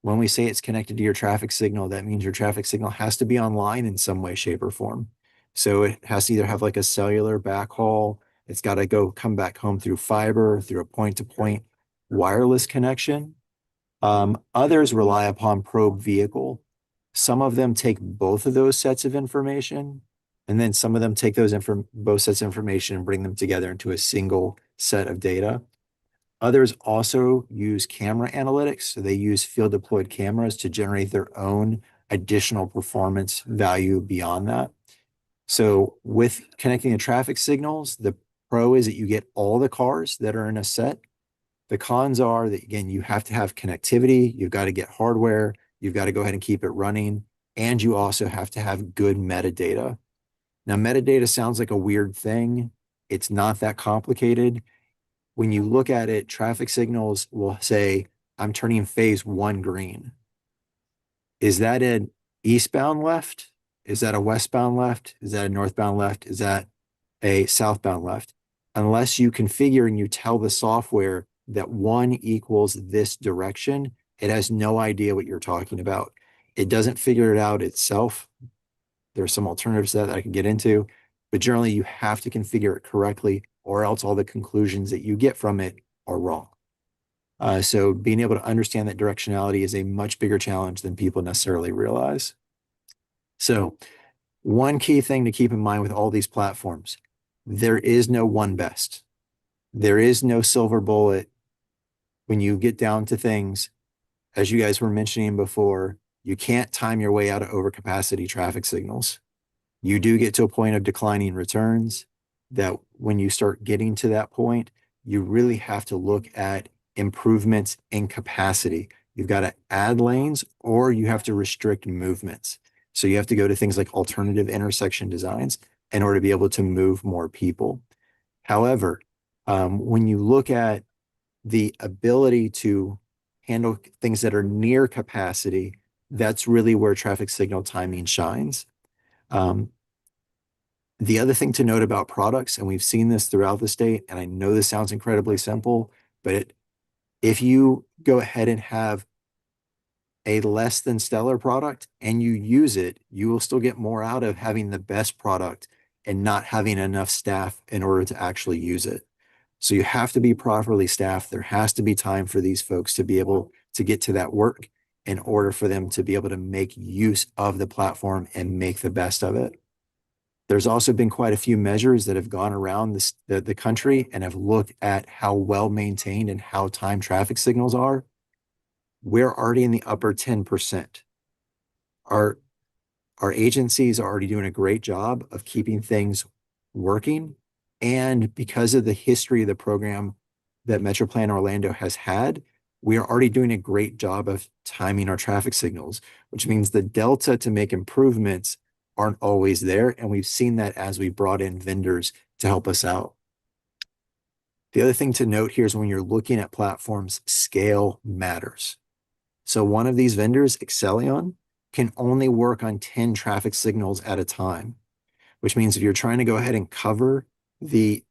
[SPEAKER 16] When we say it's connected to your traffic signal, that means your traffic signal has to be online in some way, shape, or form. So it has to either have like a cellular backhaul, it's got to come back home through fiber, through a point-to-point wireless connection. Others rely upon probe vehicle. Some of them take both of those sets of information, and then some of them take both sets of information and bring them together into a single set of data. Others also use camera analytics. So they use field deployed cameras to generate their own additional performance value beyond that. So with connecting the traffic signals, the pro is that you get all the cars that are in a set. The cons are that, again, you have to have connectivity, you've got to get hardware, you've got to go ahead and keep it running, and you also have to have good metadata. Now, metadata sounds like a weird thing. It's not that complicated. When you look at it, traffic signals will say, I'm turning phase 1 green. Is that an eastbound left? Is that a westbound left? Is that a northbound left? Is that a southbound left? Unless you configure and you tell the software that 1 equals this direction, it has no idea what you're talking about. It doesn't figure it out itself. There's some alternatives to that I can get into, but generally you have to configure it correctly, or else all the conclusions that you get from it are wrong. So being able to understand that directionality is a much bigger challenge than people necessarily realize. So one key thing to keep in mind with all these platforms, there is no one best. There is no silver bullet. When you get down to things, as you guys were mentioning before, you can't time your way out of overcapacity traffic signals. You do get to a point of declining returns that when you start getting to that point, you really have to look at improvements in capacity. You've got to add lanes or you have to restrict movements. So you have to go to things like alternative intersection designs in order to be able to move more people. However, When you look at the ability to handle things that are near capacity, that's really where traffic signal timing shines. The other thing to note about products, and we've seen this throughout the state, and I know this sounds incredibly simple, but if you go ahead and have a less than stellar product and you use it, you will still get more out of having the best product and not having enough staff in order to actually use it. So you have to be properly staffed. There has to be time for these folks to be able to get to that work in order for them to be able to make use of the platform and make the best of it. There's also been quite a few measures that have gone around the country and have looked at how well maintained and how timed traffic signals are. We're already in the upper 10%. Our agencies are already doing a great job of keeping things working. And because of the history of the program that MetroPlan Orlando has had, we are already doing a great job of timing our traffic signals, which means the delta to make improvements aren't always there. And we've seen that as we brought in vendors to help us out. The other thing to note here is when you're looking at platforms, scale matters. So one of these vendors, Excellion, can only work on 10 traffic signals at a time, which means if you're trying to go ahead and cover the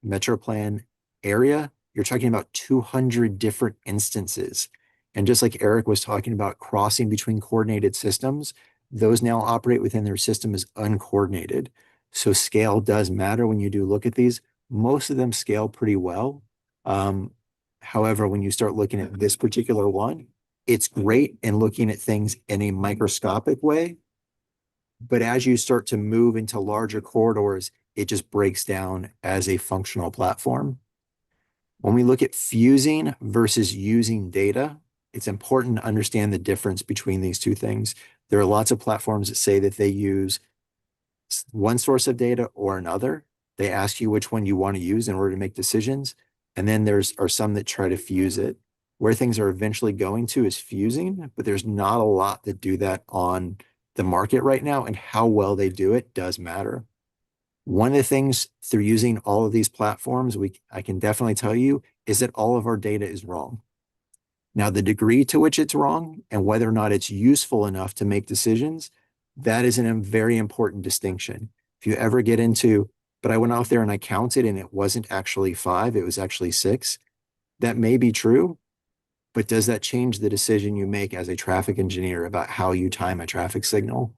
[SPEAKER 16] MetroPlan area, you're talking about 200 different instances. And just like Eric was talking about crossing between coordinated systems, those now operate within their system as uncoordinated. So scale does matter when you do look at these. Most of them scale pretty well. However, when you start looking at this particular one, it's great in looking at things in a microscopic way. But as you start to move into larger corridors, it just breaks down as a functional platform. When we look at fusing versus using data, it's important to understand the difference between these two things. There are lots of platforms that say that they use one source of data or another. They ask you which one you want to use in order to make decisions. And then are some that try to fuse it. Where things are eventually going to is fusing, but there's not a lot that do that on the market right now, and how well they do it does matter. One of the things through using all of these platforms, I can definitely tell you, is that all of our data is wrong. Now, the degree to which it's wrong and whether or not it's useful enough to make decisions, that is a very important distinction. If you ever get into, but I went out there and I counted and it wasn't actually 5, it was actually 6, that may be true, but does that change the decision you make as a traffic engineer about how you time a traffic signal?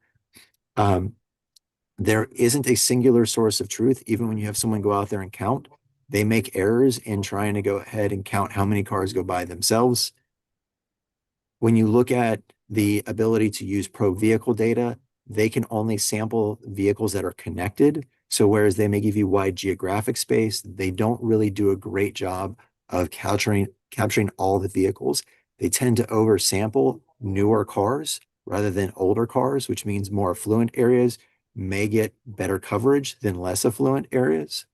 [SPEAKER 16] There isn't a singular source of truth. Even when you have someone go out there and count, they make errors in trying to go ahead and count how many cars go by themselves. When you look at the ability to use pro vehicle data, they can only sample vehicles that are connected. So whereas they may give you wide geographic space, they don't really do a great job of capturing all the vehicles. They tend to oversample newer cars rather than older cars, which means more affluent areas may get better coverage than less affluent areas.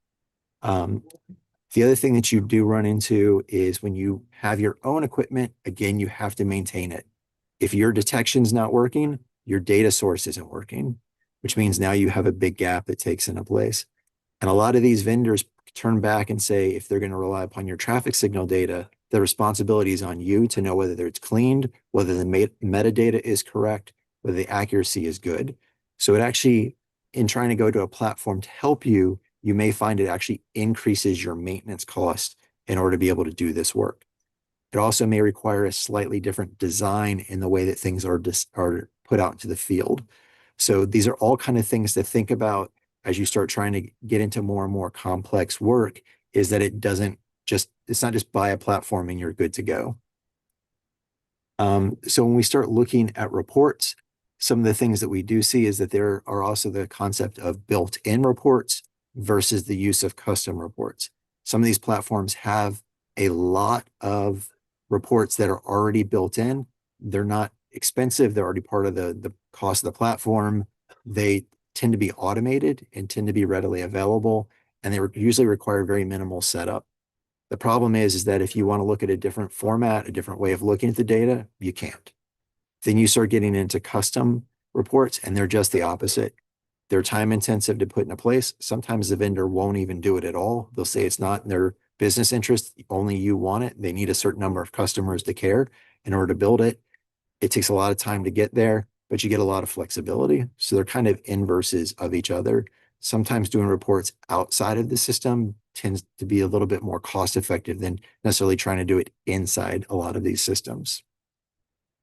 [SPEAKER 16] The other thing that you do run into is when you have your own equipment, again, you have to maintain it. If your detection's not working, your data source isn't working, which means now you have a big gap that takes into place. And a lot of these vendors turn back and say, if they're going to rely upon your traffic signal data, the responsibility is on you to know whether it's cleaned, whether the metadata is correct, whether the accuracy is good. So it actually, in trying to go to a platform to help you, you may find it actually increases your maintenance cost in order to be able to do this work. It also may require a slightly different design in the way that things are put out into the field. So these are all kind of things to think about as you start trying to get into more and more complex work, is that it's not just buy a platform and you're good to go. So when we start looking at reports, some of the things that we do see is that there are also the concept of built-in reports versus the use of custom reports. Some of these platforms have a lot of reports that are already built in. They're not expensive. They're already part of the cost of the platform. They tend to be automated and tend to be readily available, and they usually require very minimal setup. The problem is that if you want to look at a different format, a different way of looking at the data, you can't. Then you start getting into custom reports, and they're just the opposite. They're time intensive to put into place. Sometimes the vendor won't even do it at all. They'll say it's not in their business interest, only you want it. They need a certain number of customers to care in order to build it. It takes a lot of time to get there, but you get a lot of flexibility. So they're kind of inverses of each other. Sometimes doing reports outside of the system tends to be a little bit more cost effective than necessarily trying to do it inside a lot of these systems.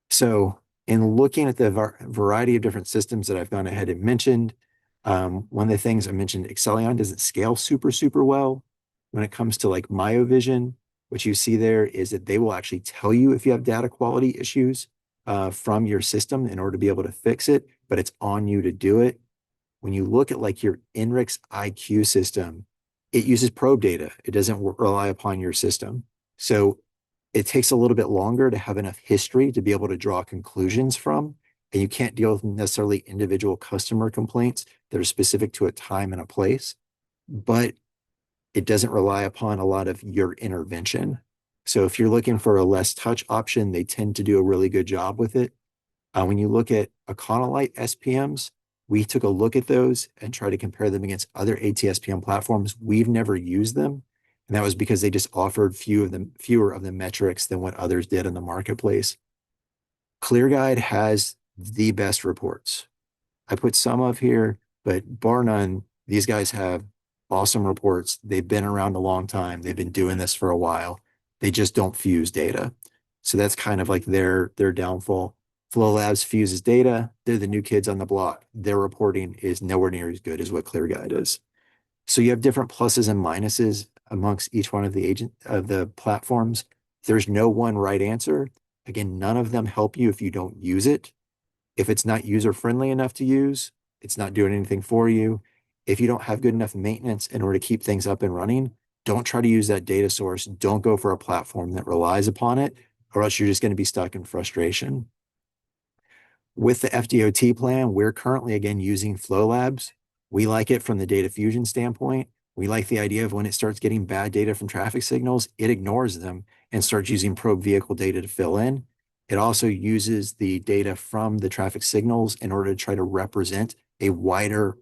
[SPEAKER 16] So in looking at the variety of different systems that I've gone ahead and mentioned, one of the things I mentioned, Excelion doesn't scale super well. When it comes to like MyoVision, what you see there is that they will actually tell you if you have data quality issues from your system in order to be able to fix it, but it's on you to do it. When you look at like your INRIX IQ system, it uses probe data. It doesn't rely upon your system. So it takes a little bit longer to have enough history to be able to draw conclusions from. And you can't deal with necessarily individual customer complaints that are specific to a time and a place, but it doesn't rely upon a lot of your intervention. So if you're looking for a less touch option, they tend to do a really good job with it. When you look at Econolite SPMs, we took a look at those and tried to compare them against other ATSPM platforms. We've never used them. And that was because they just offered fewer of the metrics than what others did in the marketplace. ClearGuide has the best reports. I put some of here, but bar none, these guys have awesome reports. They've been around a long time. They've been doing this for a while. They just don't fuse data. So that's kind of like their downfall. Flow Labs fuses data. They're the new kids on the block. Their reporting is nowhere near as good as what ClearGuide is. So you have different pluses and minuses amongst each one of the platforms. There's no one right answer. Again, none of them help you if you don't use it. If it's not user friendly enough to use, it's not doing anything for you. If you don't have good enough maintenance in order to keep things up and running, don't try to use that data source. Don't go for a platform that relies upon it, or else you're just going to be stuck in frustration. With the FDOT plan, we're currently again using Flow Labs. We like it from the data fusion standpoint. We like the idea of when it starts getting bad data from traffic signals, it ignores them and starts using probe vehicle data to fill in. It also uses the data from the traffic signals in order to try to represent a wider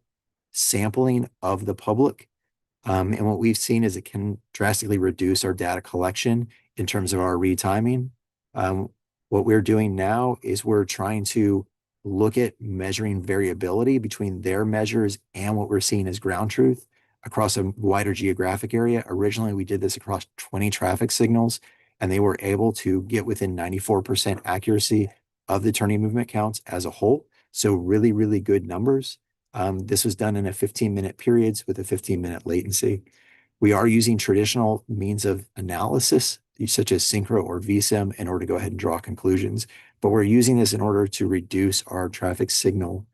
[SPEAKER 16] sampling of the public. And what we've seen is it can drastically reduce our data collection in terms of our retiming. What we're doing now is we're trying to look at measuring variability between their measures and what we're seeing as ground truth across a wider geographic area. Originally, we did this across 20 traffic signals, and they were able to get within 94% accuracy of the turning movement counts as a whole. So really, really good numbers. This was done in a 15-minute periods with a 15-minute latency. We are using traditional means of analysis, such as Synchro or VSIM, in order to go ahead and draw conclusions. But we're using this in order to reduce our traffic signal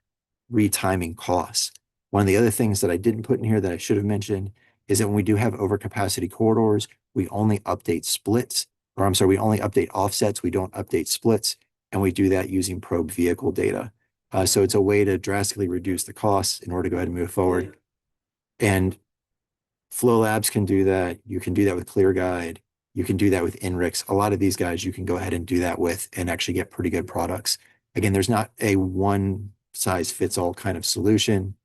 [SPEAKER 16] retiming costs. One of the other things that I didn't put in here that I should have mentioned is that when we do have overcapacity corridors, we only update splits, or I'm sorry, we only update offsets. We don't update splits, and we do that using probe vehicle data. So it's a way to drastically reduce the costs in order to go ahead and move forward. And Flow Labs can do that. You can do that with ClearGuide. You can do that with INRIX. A lot of these guys you can go ahead and do that with and actually get pretty good products. Again, there's not a one size fits all kind of solution.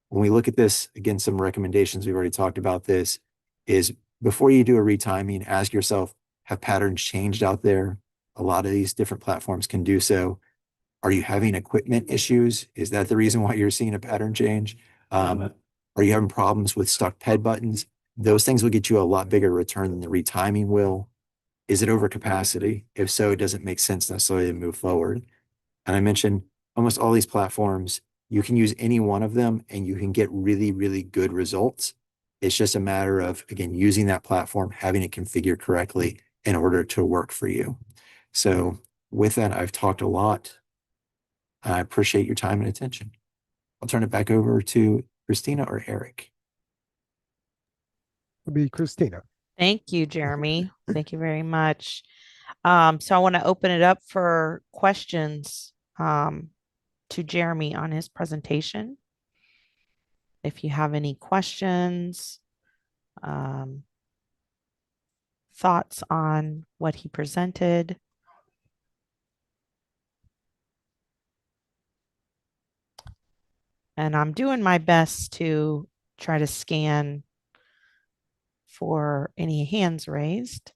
[SPEAKER 16] When we look at this, again, some recommendations, we've already talked about this, is before you do a retiming, ask yourself, have patterns changed out there? A lot of these different platforms can do so. Are you having equipment issues? Is that the reason why you're seeing a pattern change? Are you having problems with stuck ped buttons? Those things will get you a lot bigger return than the retiming will. Is it overcapacity? If so, it doesn't make sense necessarily to move forward. And I mentioned almost all these platforms, you can use any one of them and you can get really, really good results. It's just a matter of, again, using that platform, having it configured correctly in order to work for you. So with that, I've talked a lot. I appreciate your time and attention. I'll turn it back over to Christina or Eric.
[SPEAKER 2] It'll be Christina.
[SPEAKER 1] Thank you, Jeremy. Thank you very much. So I want to open it up for questions to Jeremy on his presentation. If you have any questions, thoughts on what he presented. And I'm doing my best to try to scan for any hands raised.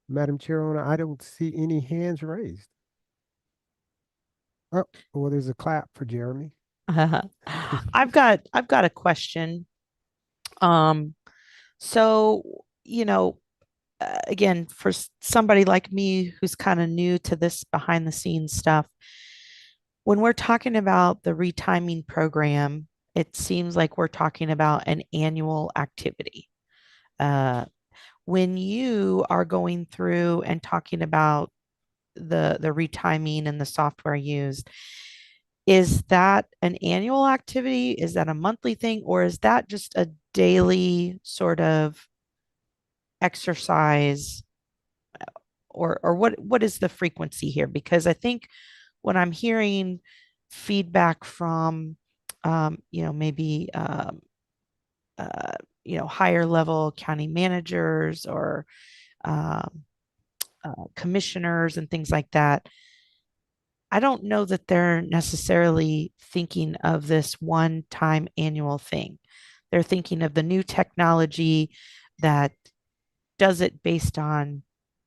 [SPEAKER 2] Madam Chairwoman, I don't see any hands raised. Oh, well, there's a clap for Jeremy.
[SPEAKER 1] I've got a question. So, again, for somebody like me who's kind of new to this behind the scenes stuff, when we're talking about the retiming program, it seems like we're talking about an annual activity. When you are going through and talking about the retiming and the software used, is that an annual activity? Is that a monthly thing? Or is that just a daily sort of exercise? Or what is the frequency here? Because I think when I'm hearing feedback from maybe higher level county managers or um, commissioners and things like that, I don't know that they're necessarily thinking of this one time annual thing. They're thinking of the new technology that does it based on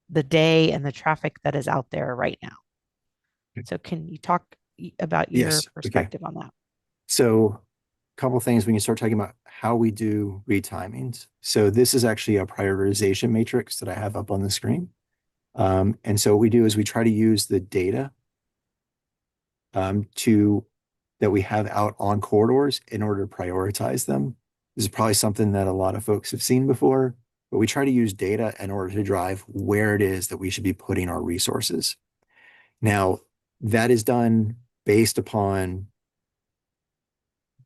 [SPEAKER 1] the day and the traffic that is out there right now. So can you talk about your
[SPEAKER 16] Yes. Okay.
[SPEAKER 1] perspective on that?
[SPEAKER 16] So a couple things when you start talking about how we do retimings. So this is actually a prioritization matrix that I have up on the screen. And so what we do is we try to use the data that we have out on corridors in order to prioritize them. This is probably something that a lot of folks have seen before, but we try to use data in order to drive where it is that we should be putting our resources. Now, that is done based upon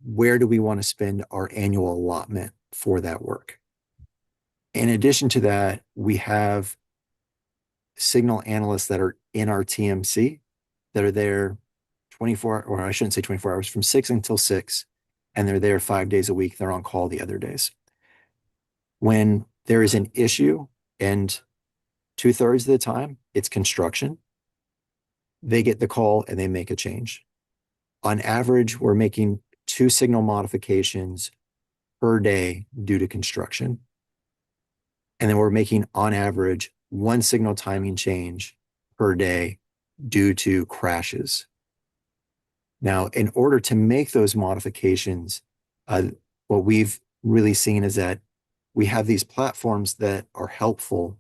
[SPEAKER 16] where do we want to spend our annual allotment for that work. In addition to that, we have signal analysts that are in our TMC that are there 24, or I shouldn't say 24 hours, from 6 until 6, and they're there 5 days a week. They're on call the other days. When there is an issue, and 2/3 of the time it's construction, they get the call and they make a change. On average, we're making 2 signal modifications per day due to construction. And then we're making, on average, 1 signal timing change per day due to crashes. Now, in order to make those modifications, what we've really seen is that we have these platforms that are helpful,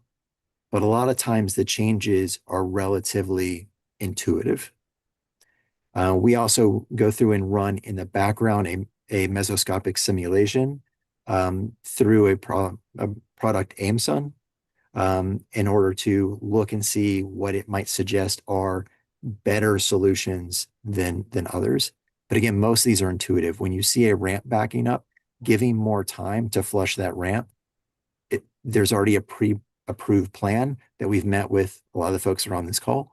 [SPEAKER 16] but a lot of times the changes are relatively intuitive. We also go through and run in the background a mesoscopic simulation through a product AIMSUN in order to look and see what it might suggest are better solutions than others. But again, most of these are intuitive. When you see a ramp backing up, giving more time to flush that ramp, there's already a pre-approved plan that we've met with a lot of the folks that are on this call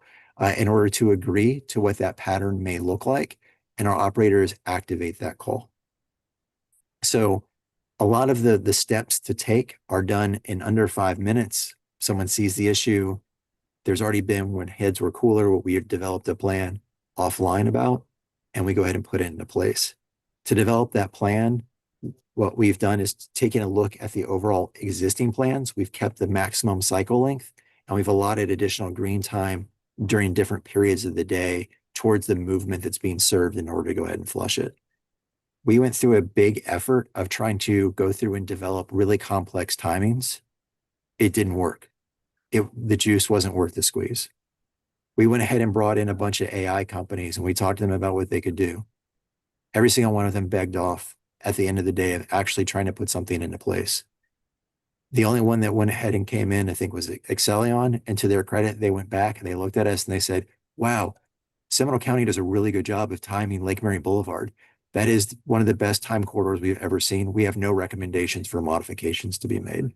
[SPEAKER 16] in order to agree to what that pattern may look like, and our operators activate that call. So a lot of the steps to take are done in under 5 minutes. Someone sees the issue. There's already been, when heads were cooler, what we had developed a plan offline about, and we go ahead and put it into place. To develop that plan, what we've done is taken a look at the overall existing plans. We've kept the maximum cycle length, and we've allotted additional green time during different periods of the day towards the movement that's being served in order to go ahead and flush it. We went through a big effort of trying to go through and develop really complex timings. It didn't work. The juice wasn't worth the squeeze. We went ahead and brought in a bunch of AI companies, and we talked to them about what they could do. Every single one of them begged off at the end of the day of actually trying to put something into place. The only one that went ahead and came in, I think, was Excellion. And to their credit, they went back and they looked at us and they said, wow, Seminole County does a really good job of timing Lake Mary Boulevard. That is one of the best time corridors we've ever seen. We have no recommendations for modifications to be made.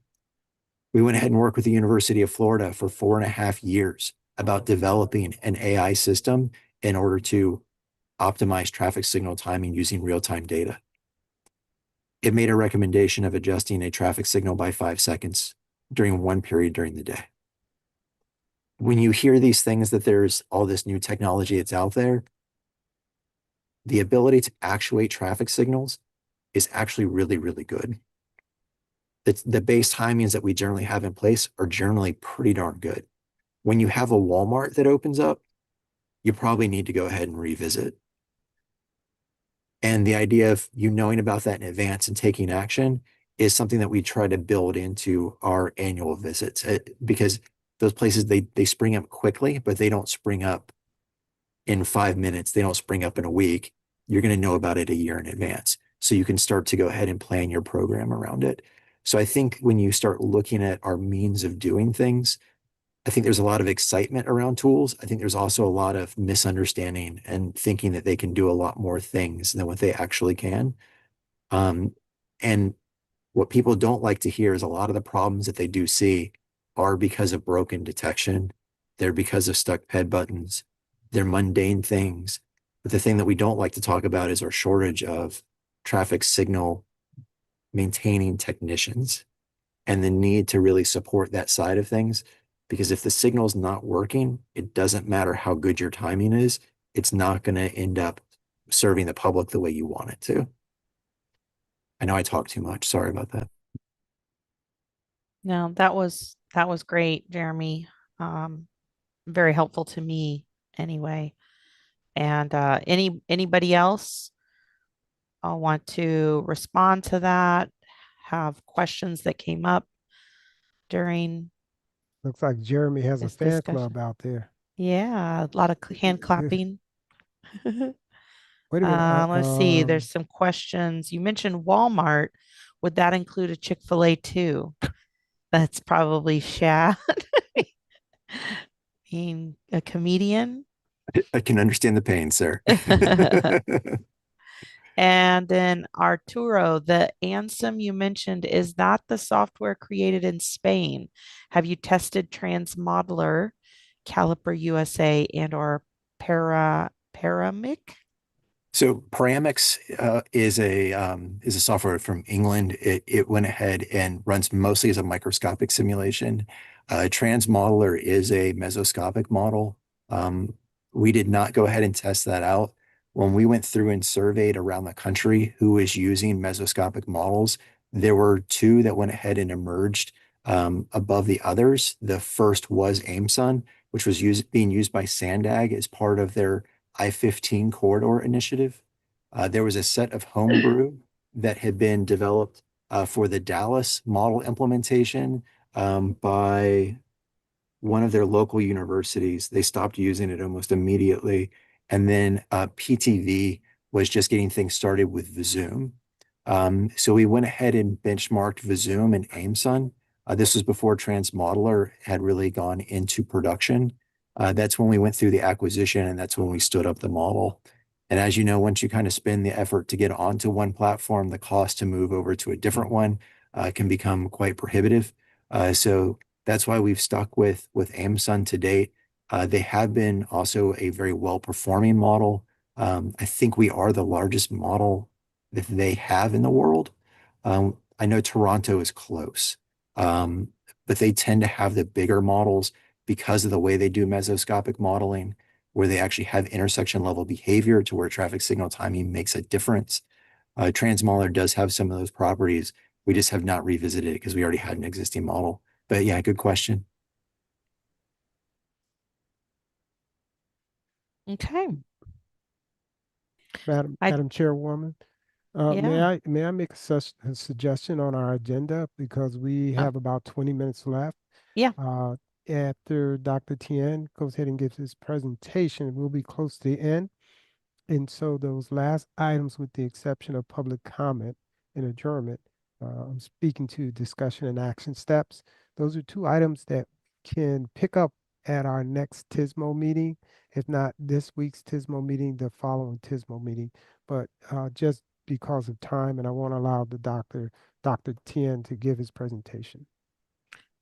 [SPEAKER 16] We went ahead and worked with the University of Florida for 4.5 years about developing an AI system in order to optimize traffic signal timing using real-time data. It made a recommendation of adjusting a traffic signal by 5 seconds during one period during the day. When you hear these things, that there's all this new technology that's out there, the ability to actuate traffic signals is actually really, really good. The base timings that we generally have in place are generally pretty darn good. When you have a Walmart that opens up, you probably need to go ahead and revisit. And the idea of you knowing about that in advance and taking action is something that we try to build into our annual visits, because those places, they spring up quickly, but they don't spring up in 5 minutes. They don't spring up in a week. You're going to know about it a year in advance. So you can start to go ahead and plan your program around it. So I think when you start looking at our means of doing things, I think there's a lot of excitement around tools. I think there's also a lot of misunderstanding and thinking that they can do a lot more things than what they actually can. And what people don't like to hear is a lot of the problems that they do see are because of broken detection. They're because of stuck ped buttons. They're mundane things. But the thing that we don't like to talk about is our shortage of traffic signal maintaining technicians and the need to really support that side of things. Because if the signal's not working, it doesn't matter how good your timing is, it's not going to end up serving the public the way you want it to. I know I talk too much. Sorry about that.
[SPEAKER 1] No, that was great, Jeremy. Very helpful to me anyway. And anybody else want to respond to that? Have questions that came up during
[SPEAKER 2] Looks like Jeremy has a
[SPEAKER 1] this
[SPEAKER 2] fan
[SPEAKER 1] discussion?
[SPEAKER 2] club out there.
[SPEAKER 1] Yeah, a lot of hand clapping.
[SPEAKER 2] Wait a minute.
[SPEAKER 1] Let's see. There's some questions. You mentioned Walmart. Would that include a Chick-fil-A too? That's probably Shad being a comedian.
[SPEAKER 16] I can understand the pain, sir.
[SPEAKER 1] And then Arturo, the Ansem you mentioned, is that the software created in Spain? Have you tested Transmodeler, Caliper USA, and or Paramic?
[SPEAKER 16] So Paramix is a software from England. It went ahead and runs mostly as a microscopic simulation. Transmodeler is a mesoscopic model. We did not go ahead and test that out. When we went through and surveyed around the country who was using mesoscopic models, there were two that went ahead and emerged above the others. The first was AIMSUN, which was being used by Sandag as part of their I-15 corridor initiative. There was a set of homebrew that had been developed for the Dallas model implementation by one of their local universities. They stopped using it almost immediately. And then PTV was just getting things started with Vizoom. So we went ahead and benchmarked Vizoom and AIMSUN. This was before Transmodeler had really gone into production. That's when we went through the acquisition, and that's when we stood up the model. And as you know, once you kind of spend the effort to get onto one platform, the cost to move over to a different one can become quite prohibitive. So that's why we've stuck with AIMSUN to date. They have been also a very well-performing model. I think we are the largest model that they have in the world. I know Toronto is close, but they tend to have the bigger models because of the way they do mesoscopic modeling, where they actually have intersection level behavior to where traffic signal timing makes a difference. Transmodeler does have some of those properties. We just have not revisited it because we already had an existing model. But yeah, good question.
[SPEAKER 1] Okay.
[SPEAKER 2] Madam Chairwoman, may
[SPEAKER 1] Yeah.
[SPEAKER 2] I make a suggestion on our agenda because we
[SPEAKER 1] Oh,
[SPEAKER 2] have about 20 minutes left.
[SPEAKER 1] yeah.
[SPEAKER 2] After Dr. Tien goes ahead and gives his presentation, we'll be close to the end. And so those last items, with the exception of public comment and adjournment, I'm speaking to discussion and action steps. Those are two items that can pick up at our next TISMO meeting. If not this week's TISMO meeting, the following TISMO meeting. But just because of time, and I want to allow Dr. Tien to give his presentation.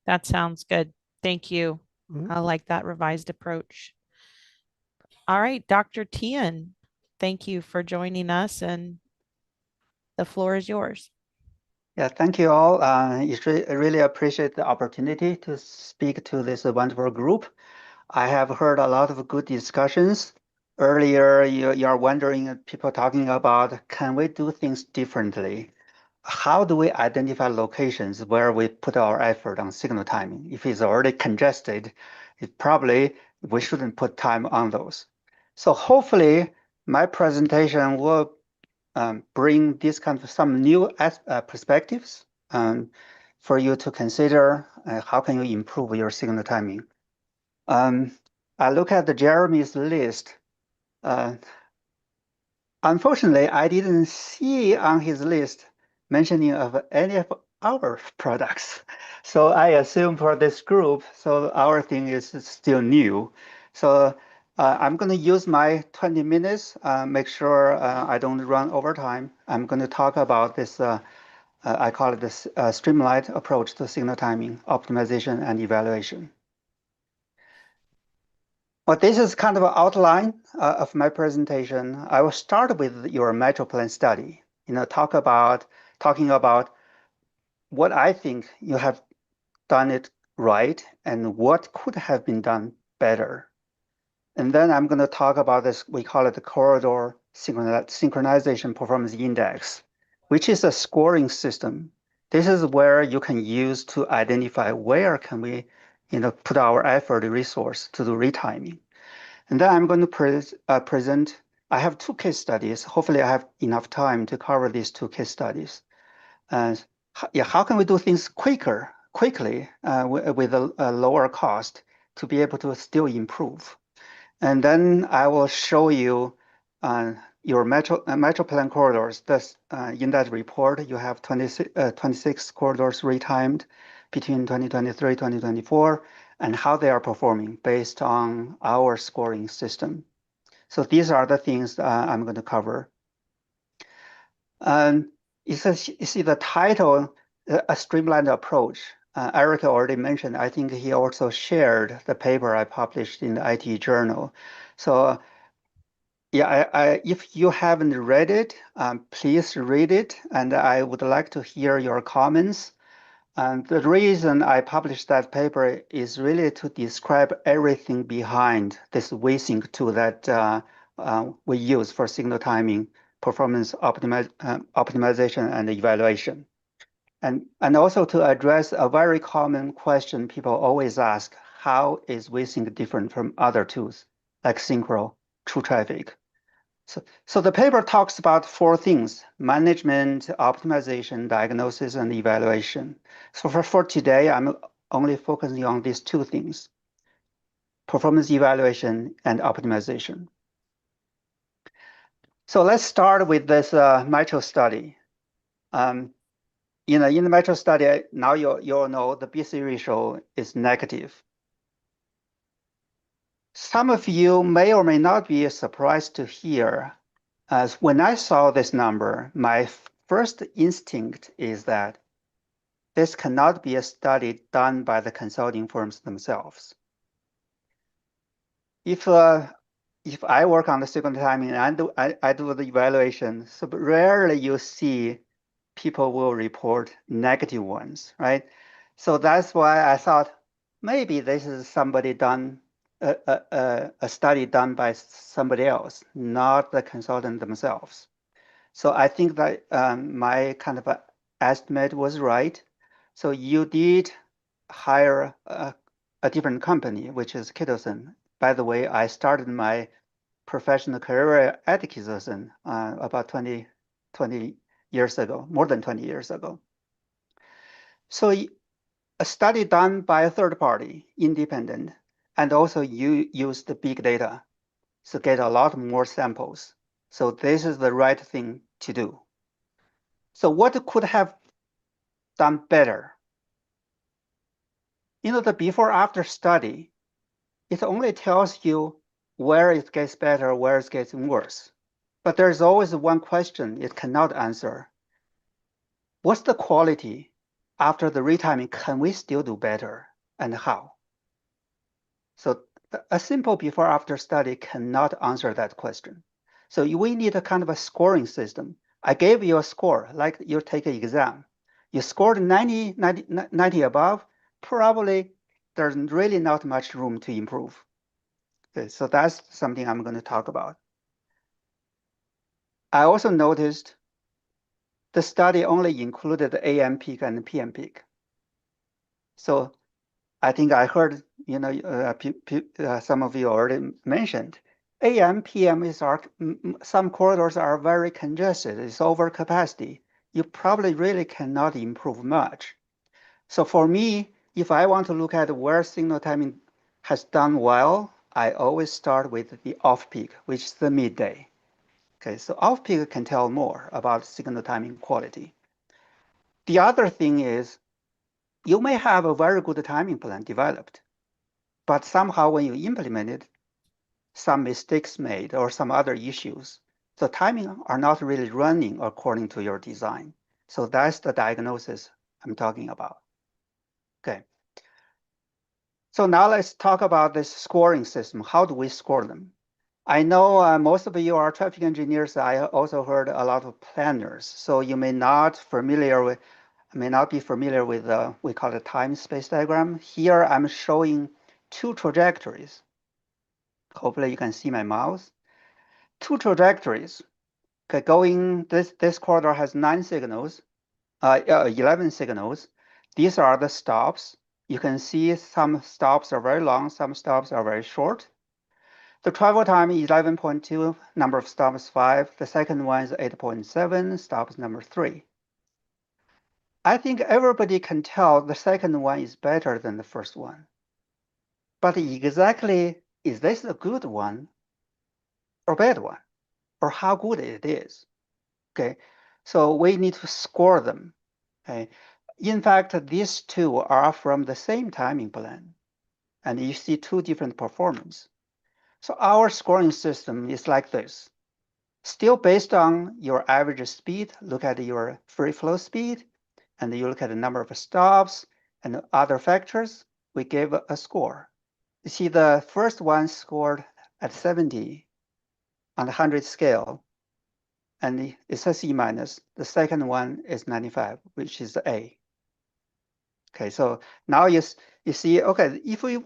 [SPEAKER 1] That sounds good. Thank you.
[SPEAKER 2] Mhm.
[SPEAKER 1] I like that revised approach. All right, Dr. Tien, thank you for joining us, and the floor is yours.
[SPEAKER 18] Yeah, thank you all. I really appreciate the opportunity to speak to this wonderful group. I have heard a lot of good discussions. earlier you're wondering, people talking about, can we do things differently? How do we identify locations where we put our effort on signal timing? If it's already congested, we shouldn't put time on those. So hopefully my presentation will bring this kind of some new perspectives for you to consider how can you improve your signal timing. I look at Jeremy's list. Unfortunately, I didn't see on his list mentioning of any of our products. So I assume for this group, so our thing is still new. So I'm going to use my 20 minutes, make sure I don't run over time. I'm going to talk about this, I call it this streamlined approach to signal timing, optimization, and evaluation. Well, this is kind of an outline of my presentation. I will start with your metro plan study. Talking about what I think you have done it right and what could have been done better. And then I'm going to talk about this, we call it the corridor synchronization performance index, which is a scoring system. This is where you can use to identify where can we put our effort resource to do retiming. And then I'm going to present, I have 2 case studies. Hopefully I have enough time to cover these 2 case studies. How can we do things quickly with a lower cost to be able to still improve? And then I will show you your metro plan corridors. In that report, you have 26 corridors retimed between 2023, 2024, and how they are performing based on our scoring system. So these are the things I'm going to cover. You see the title, A Streamlined Approach. Eric already mentioned, I think he also shared the paper I published in the IT journal. So yeah, if you haven't read it, please read it, and I would like to hear your comments. And the reason I published that paper is really to describe everything behind this VSync tool that we use for signal timing, performance optimization, and evaluation. And also to address a very common question people always ask, how is VSync different from other tools like Synchro, True Traffic? So the paper talks about 4 things: management, optimization, diagnosis, and evaluation. So for today, I'm only focusing on these 2 things: performance evaluation and optimization. So let's start with this metro study. In the metro study, now you all know the BC ratio is negative. Some of you may or may not be surprised to hear, as when I saw this number, my first instinct is that this cannot be a study done by the consulting firms themselves. If I work on the signal timing and I do the evaluation, so rarely you see people will report negative ones, right? So that's why I thought maybe this is somebody done a study done by somebody else, not the consultant themselves. So I think that my kind of estimate was right. So you did hire a different company, which is Kittleson. By the way, I started my professional career at Kittleson about 20 years ago, more than 20 years ago. So a study done by a third party, independent, and also you use the big data, so get a lot more samples. So this is the right thing to do. So what could have done better? The before-after study, it only tells you where it gets better, where it gets worse. But there's always one question it cannot answer. What's the quality after the retiming? Can we still do better, and how? So a simple before-after study cannot answer that question. So we need a kind of a scoring system. I gave you a score, like you take an exam. You scored 90 above, probably there's really not much room to improve. Okay, so that's something I'm going to talk about. I also noticed the study only included the AM peak and the PM peak. So I think I heard, some of you already mentioned, AM, PM some corridors are very congested. It's over capacity. You probably really cannot improve much. So for me, if I want to look at where signal timing has done well, I always start with the off peak, which is the midday. Okay, so off peak can tell more about signal timing quality. The other thing is you may have a very good timing plan developed, but somehow when you implement it, some mistakes made or some other issues, the timing are not really running according to your design. So that's the diagnosis I'm talking about. Okay. So now let's talk about this scoring system. How do we score them? I know most of you are traffic engineers. I also heard a lot of planners. So you may not be familiar with we call it time space diagram. Here I'm showing two trajectories. Hopefully you can see my mouse. Two trajectories. Okay, going this corridor has 11 signals. These are the stops. You can see some stops are very long, some stops are very short. The travel time is 11.2, number of stops 5. The second one is 8.7, stops number 3. I think everybody can tell the second one is better than the first one. But exactly, is this a good one or bad one? Or how good it is? Okay, so we need to score them. Okay, in fact, these two are from the same timing plan. And you see two different performance. So our scoring system is like this. Still based on your average speed, look at your free flow speed, and you look at the number of stops and other factors, we give a score. You see the first one scored at 70 on the 100 scale, and it's a C minus. The second one is 95, which is the A. Okay, so now you see, okay, if we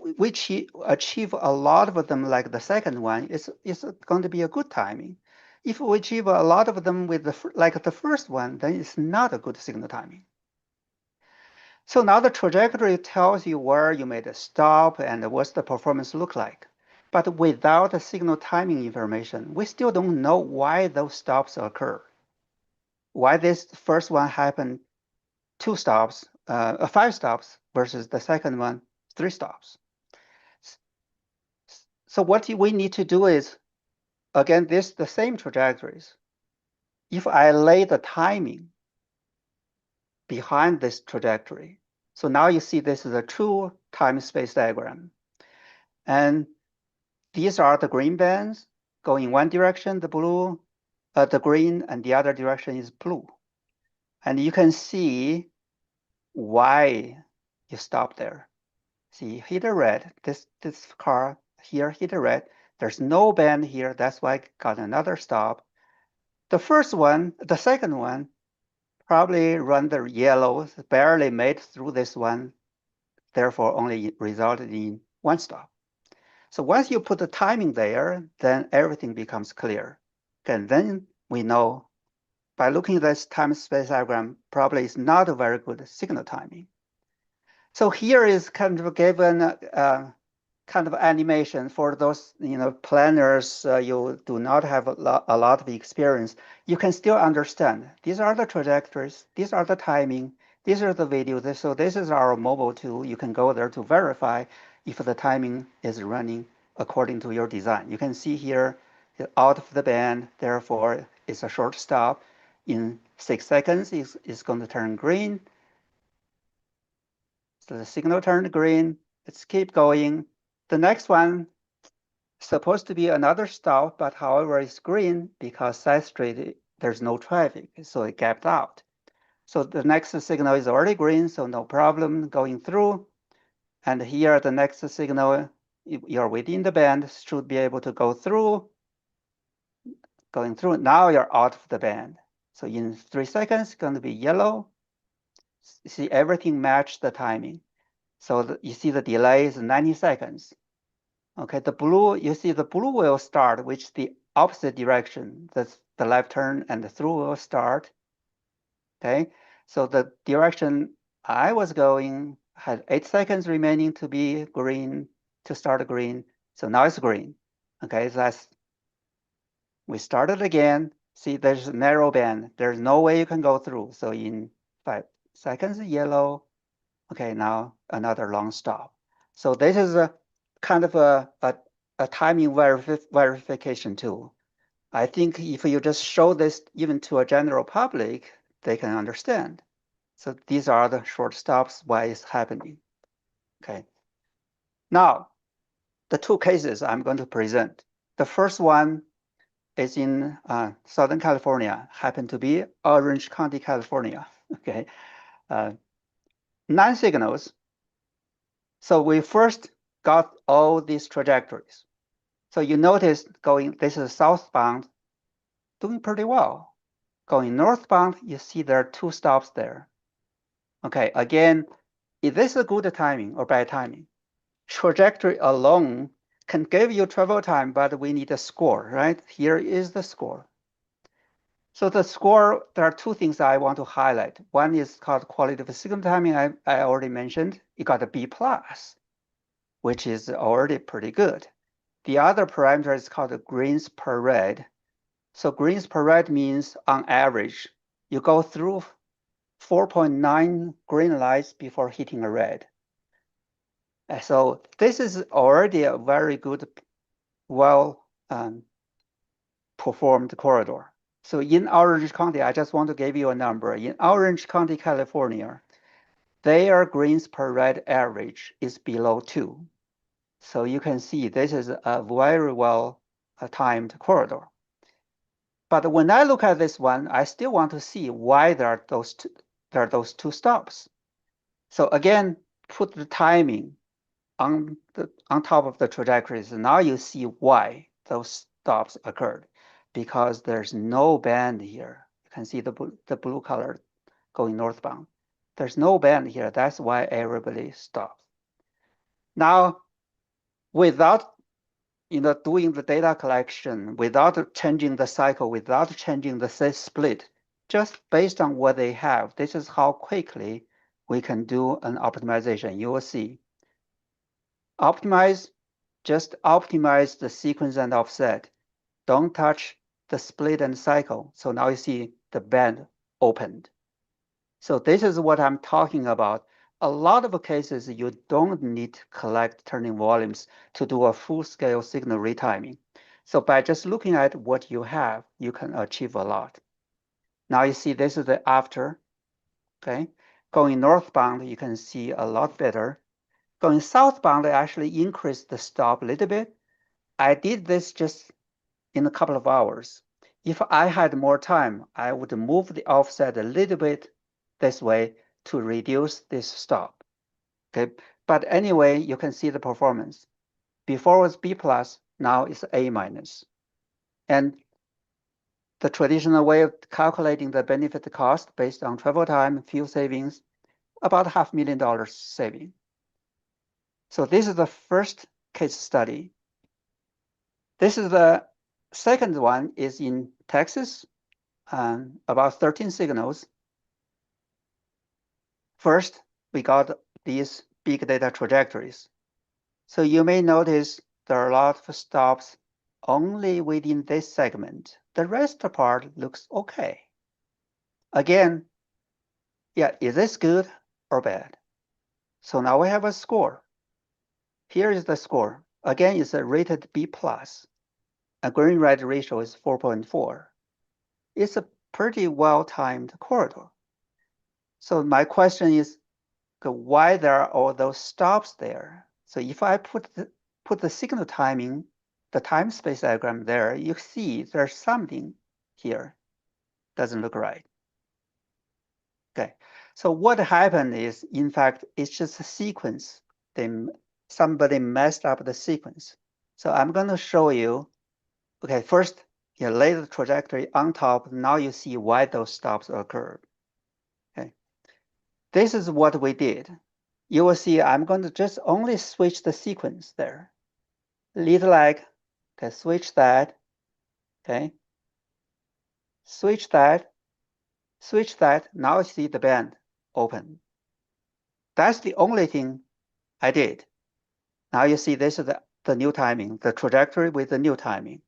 [SPEAKER 18] achieve a lot of them like the second one, it's going to be a good timing. If we achieve a lot of them with like the first one, then it's not a good signal timing. So now the trajectory tells you where you made a stop and what's the performance look like. But without the signal timing information, we still don't know why those stops occur. Why this first one happened 5 stops versus the second one 3 stops. So what we need to do is, again, the same trajectories. If I lay the timing behind this trajectory, so now you see this is a true time space diagram. And these are the green bands going in one direction, the green, and the other direction is blue. And you can see why you stop there. See, hit the red. This car here hit the red. There's no band here. That's why I got another stop. The second one, probably run the yellow, barely made through this one, therefore only resulted in 1 stop. So once you put the timing there, then everything becomes clear. And then we know by looking at this time space diagram, probably it's not a very good signal timing. So here is kind of given kind of animation for those planners. You do not have a lot of experience. You can still understand. These are the trajectories. These are the timing. These are the videos. So this is our mobile tool. You can go there to verify if the timing is running according to your design. You can see here out of the band. Therefore, it's a short stop. In 6 seconds, it's going to turn green. So the signal turned green. Let's keep going. The next one is supposed to be another stop, but however, it's green because side street, there's no traffic, so it gapped out. So the next signal is already green, so no problem going through. And here, the next signal, you're within the band, should be able to go through. Going through, now you're out of the band. So in 3 seconds, it's going to be yellow. See, everything matched the timing. So you see the delay is 90 seconds. Okay, the blue, you see the blue will start, which the opposite direction. That's the left turn and the through will start. Okay, so the direction I was going had 8 seconds remaining to be green, to start green. So now it's green. Okay, so we started again. See, there's a narrow band. There's no way you can go through. So in 5 seconds, yellow. Okay, now another long stop. So this is a kind of a timing verification tool. I think if you just show this even to a general public, they can understand. So these are the short stops, why it's happening. Okay. Now, the two cases I'm going to present. The first one is in Southern California, happened to be Orange County, California. Okay. 9 signals. So we first got all these trajectories. So you notice going, this is southbound, doing pretty well. Going northbound, you see there are 2 stops there. Okay, again, is this a good timing or bad timing? Trajectory alone can give you travel time, but we need a score, right? Here is the score. So the score, there are 2 things I want to highlight. One is called qualitative signal timing. I already mentioned. You got a B+, which is already pretty good. The other parameter is called the greens per red. So greens per red means on average, you go through 4.9 green lights before hitting a red. So this is already a very good, well performed corridor. So in Orange County, I just want to give you a number. In Orange County, California, their greens per red average is below 2. So you can see this is a very well timed corridor. But when I look at this one, I still want to see why there are those 2 stops. So again, put the timing on top of the trajectories. Now you see why those stops occurred, because there's no band here. You can see the blue color going northbound. There's no band here. That's why everybody stops. Now, without doing the data collection, without changing the cycle, without changing the split, just based on what they have, this is how quickly we can do an optimization. You will see. Just optimize the sequence and offset. Don't touch the split and cycle. So now you see the band opened. So this is what I'm talking about. A lot of cases, you don't need to collect turning volumes to do a full-scale signal retiming. So by just looking at what you have, you can achieve a lot. Now you see this is the after. Okay, going northbound, you can see a lot better. Going southbound, I actually increased the stop a little bit. I did this just in a couple of hours. If I had more time, I would move the offset a little bit this way to reduce this stop. Okay, but anyway, you can see the performance. Before was B+, now it's A-. And the traditional way of calculating the benefit cost based on travel time, fuel savings, about $500,000 saving. So this is the first case study. This is the second one is in Texas, about 13 signals. First, we got these big data trajectories. So you may notice there are a lot of stops only within this segment. The rest part looks okay. Again, yeah, is this good or bad? So now we have a score. Here is the score. Again, it's a rated B+. A green-red ratio is 4.4. It's a pretty well-timed corridor. So my question is, why there are all those stops there? So if I put the signal timing, the time space diagram there, you see there's something here. Doesn't look right. Okay, so what happened is, in fact, it's just a sequence. Somebody messed up the sequence. So I'm going to show you. Okay, first, you lay the trajectory on top. Now you see why those stops occurred. Okay, this is what we did. You will see I'm going to just only switch the sequence there. lead leg, okay, switch that, okay, switch that, now you see the band open. That's the only thing I did. Now you see this is the new timing, the trajectory with the new timing.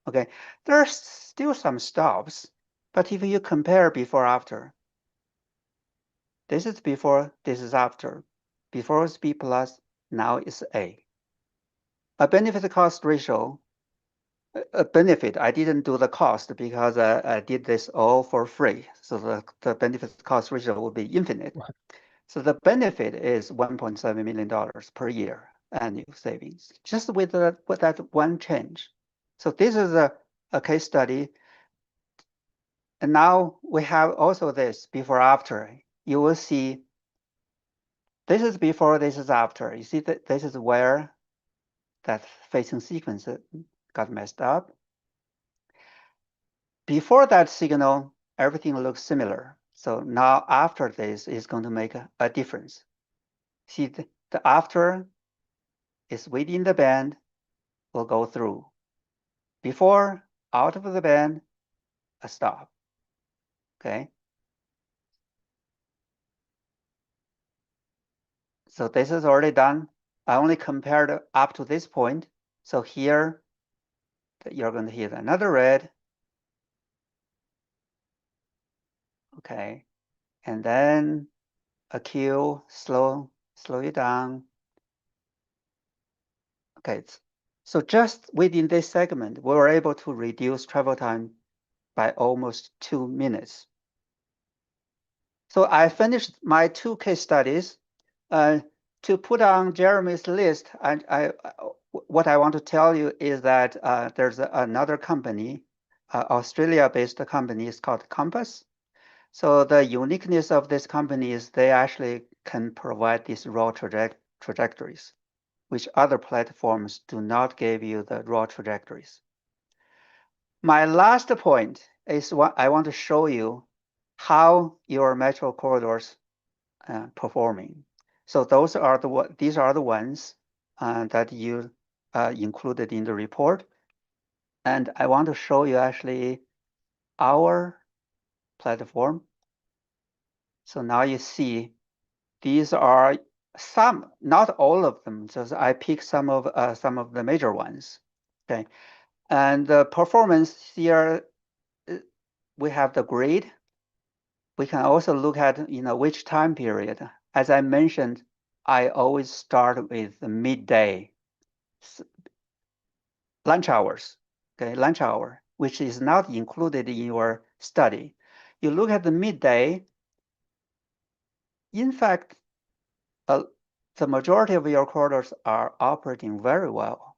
[SPEAKER 18] Okay, there's still some stops, but if you compare before after, this is before, this is after. Before is B plus, now is A. A benefit cost ratio, a benefit, I didn't do the cost because I did this all for free. So the benefit cost ratio will be infinite. So the benefit is $1.7 million per year annual savings, just with that one change. So this is a case study. And now we have also this before after. You will see this is before, this is after. You see that this is where that phasing sequence got messed up. Before that signal, everything looks similar. So now after this is going to make a difference. See, the after is within the band, will go through. Before, out of the band, a stop. Okay. So this is already done. I only compared up to this point. So here, you're going to hit another red. Okay. And then a Q, slow you down. Okay. So just within this segment, we were able to reduce travel time by almost 2 minutes. So I finished my 2 case studies. To put on Jeremy's list, what I want to tell you is that there's another company, Australia-based company, is called Compass. So the uniqueness of this company is they actually can provide these raw trajectories, which other platforms do not give you the raw trajectories. My last point is what I want to show you how your metro corridors performing. So these are the ones that you included in the report. And I want to show you actually our platform. So now you see these are some, not all of them. Just I picked some of the major ones. Okay, and the performance here, we have the grid. We can also look at which time period. As I mentioned, I always start with the midday, lunch hours. Okay, lunch hour, which is not included in your study. You look at the midday. In fact, the majority of your corridors are operating very well.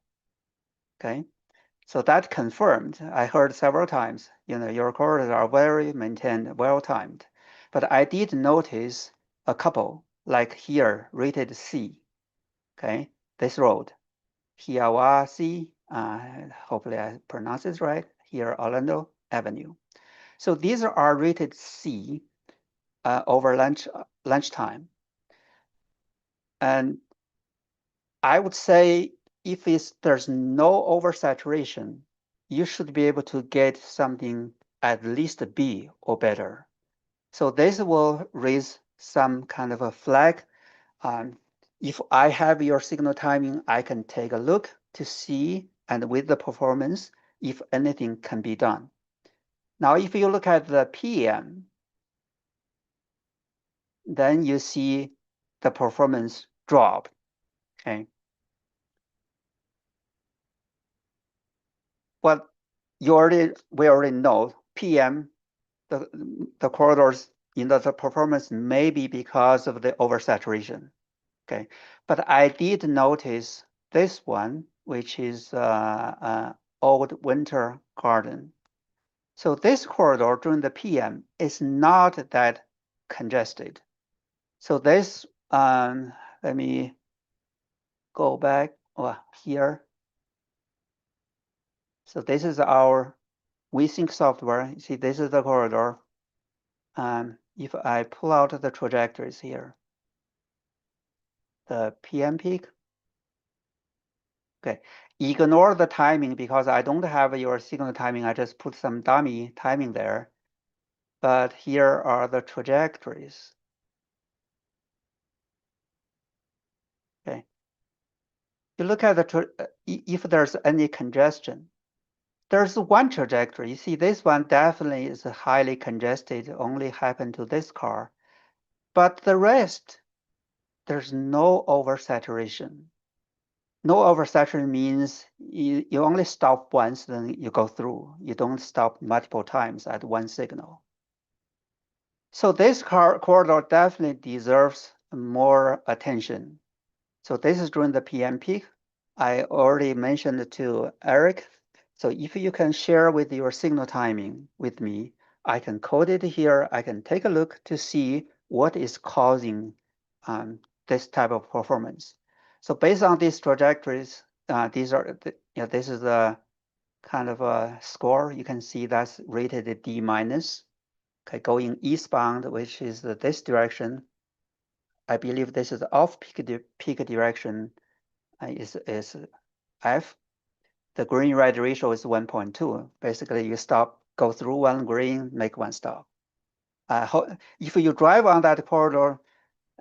[SPEAKER 18] Okay, so that confirmed. I heard several times, your corridors are very maintained, well timed. But I did notice a couple, like here, rated C. Okay, this road, Hiawa C. Hopefully I pronounce it right. Here, Orlando Avenue. So these are rated C over lunchtime. And I would say if there's no oversaturation, you should be able to get something at least a B or better. So this will raise some kind of a flag. If I have your signal timing, I can take a look to see, and with the performance, if anything can be done. Now, if you look at the PM, then you see the performance drop. Okay. Well, we already know PM, the corridors the performance may be because of the oversaturation. Okay, but I did notice this one, which is Old Winter Garden. So this corridor during the PM is not that congested. So this, let me go back here. So this is our WeSync software. You see, this is the corridor. If I pull out the trajectories here, the PM peak, okay, ignore the timing because I don't have your signal timing. I just put some dummy timing there. But here are the trajectories. Okay. You look at if there's any congestion. There's one trajectory. You see, this one definitely is highly congested, only happened to this car. But the rest, there's no oversaturation. No oversaturation means you only stop once, then you go through. You don't stop multiple times at one signal. So this corridor definitely deserves more attention. So this is during the PM peak. I already mentioned to Eric. So if you can share with your signal timing with me, I can code it here. I can take a look to see what is causing this type of performance. So based on these trajectories, this is the kind of a score. You can see that's rated D minus. Okay, going eastbound, which is this direction. I believe this is off-peak direction is F. The green-red ratio is 1.2. Basically, you go through one green, make one stop. If you drive on that corridor,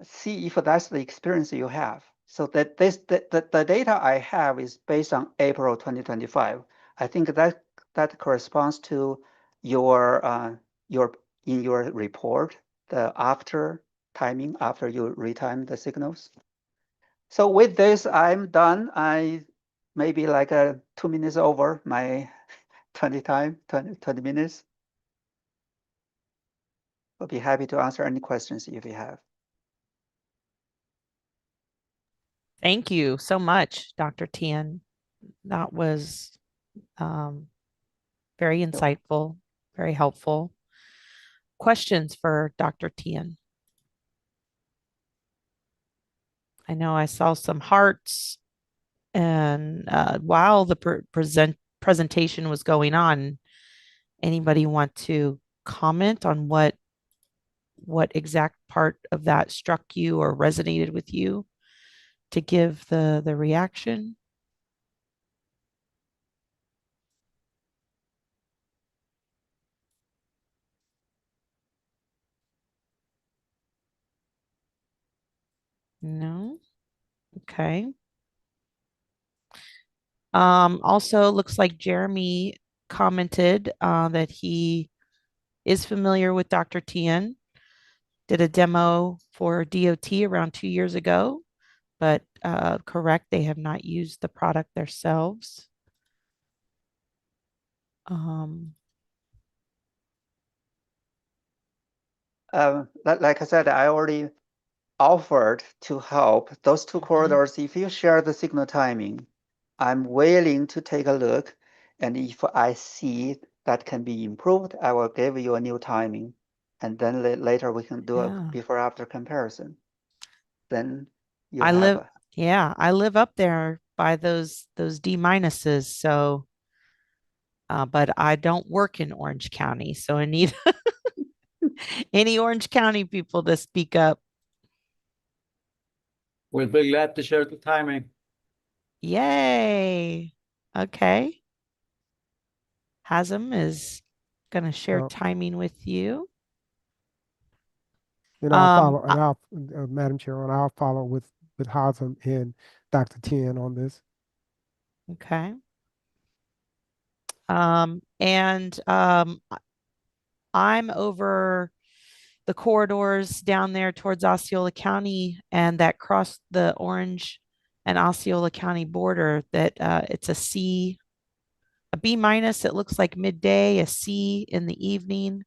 [SPEAKER 18] see if that's the experience you have. So that the data I have is based on April 2025. I think that corresponds to your in your report, the after timing, after you retime the signals. So with this, I'm done. I maybe like 2 minutes over my 20 minutes. I'll be happy to answer any questions if you have.
[SPEAKER 1] Thank you so much, Dr. Tian. That was very insightful, very helpful. Questions for Dr. Tian? I know I saw some hearts, and while the presentation was going on, anybody want to comment on what exact part of that struck you or resonated with you to give the reaction? No? Okay. Also, looks like Jeremy commented that he is familiar with Dr. Tian, did a demo for DOT around 2 years ago, but correct, they have not used the product themselves.
[SPEAKER 18] Like I said, I already offered to help those two corridors. If you share the signal timing, I'm willing to take a look. And if I see that can be improved, I will give you a new timing. And then later we can do a before after comparison. Then you
[SPEAKER 1] I
[SPEAKER 18] have
[SPEAKER 1] I live up there by those D minuses. So, but I don't work in Orange County, so I need any Orange County people to speak up.
[SPEAKER 13] We'll be glad to share the timing.
[SPEAKER 1] Yay. Okay. Hazem is going to share timing with you.
[SPEAKER 2] And I'll follow, and I'll, Madam Chair, and I'll follow with Hazem and Dr. Tien on this.
[SPEAKER 1] Okay. And I'm over the corridors down there towards Osceola County and that cross the Orange and Osceola County border that it's a B minus, it looks like midday, a C in the evening.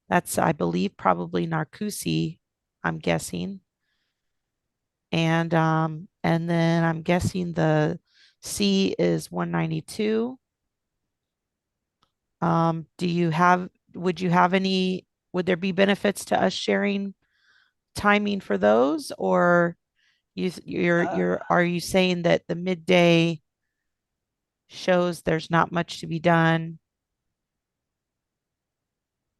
[SPEAKER 1] That's, I believe, probably Narcoossee, I'm guessing. And then I'm guessing the C is 192. Would you have any, would there be benefits to us sharing timing for those, or are you saying that the midday shows there's not much to be done?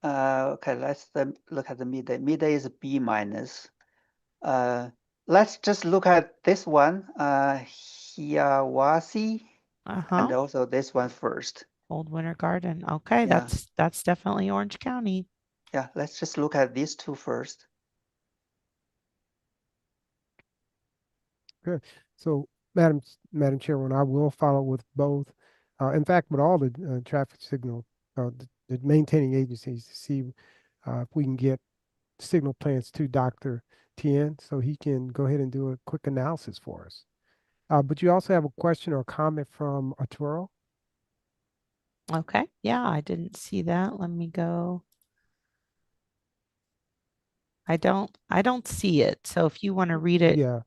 [SPEAKER 18] Okay, let's look at the midday. Midday is B minus. Let's just look at this one, Hiawassee.
[SPEAKER 1] Uh-huh.
[SPEAKER 18] and also this one first.
[SPEAKER 1] Old Winter Garden. Okay,
[SPEAKER 18] Yeah,
[SPEAKER 1] that's definitely Orange County.
[SPEAKER 18] yeah. Let's just look at these two first.
[SPEAKER 2] Good. So, Madam Chairman, I will follow with both. In fact, with all the traffic signal, the maintaining agencies to see if we can get signal plans to Dr. Tien so he can go ahead and do a quick analysis for us. But you also have a question or comment from Arturo?
[SPEAKER 1] Okay. Yeah, I didn't see that. Let me go. I don't see it. So if you want to read it,
[SPEAKER 2] Yeah,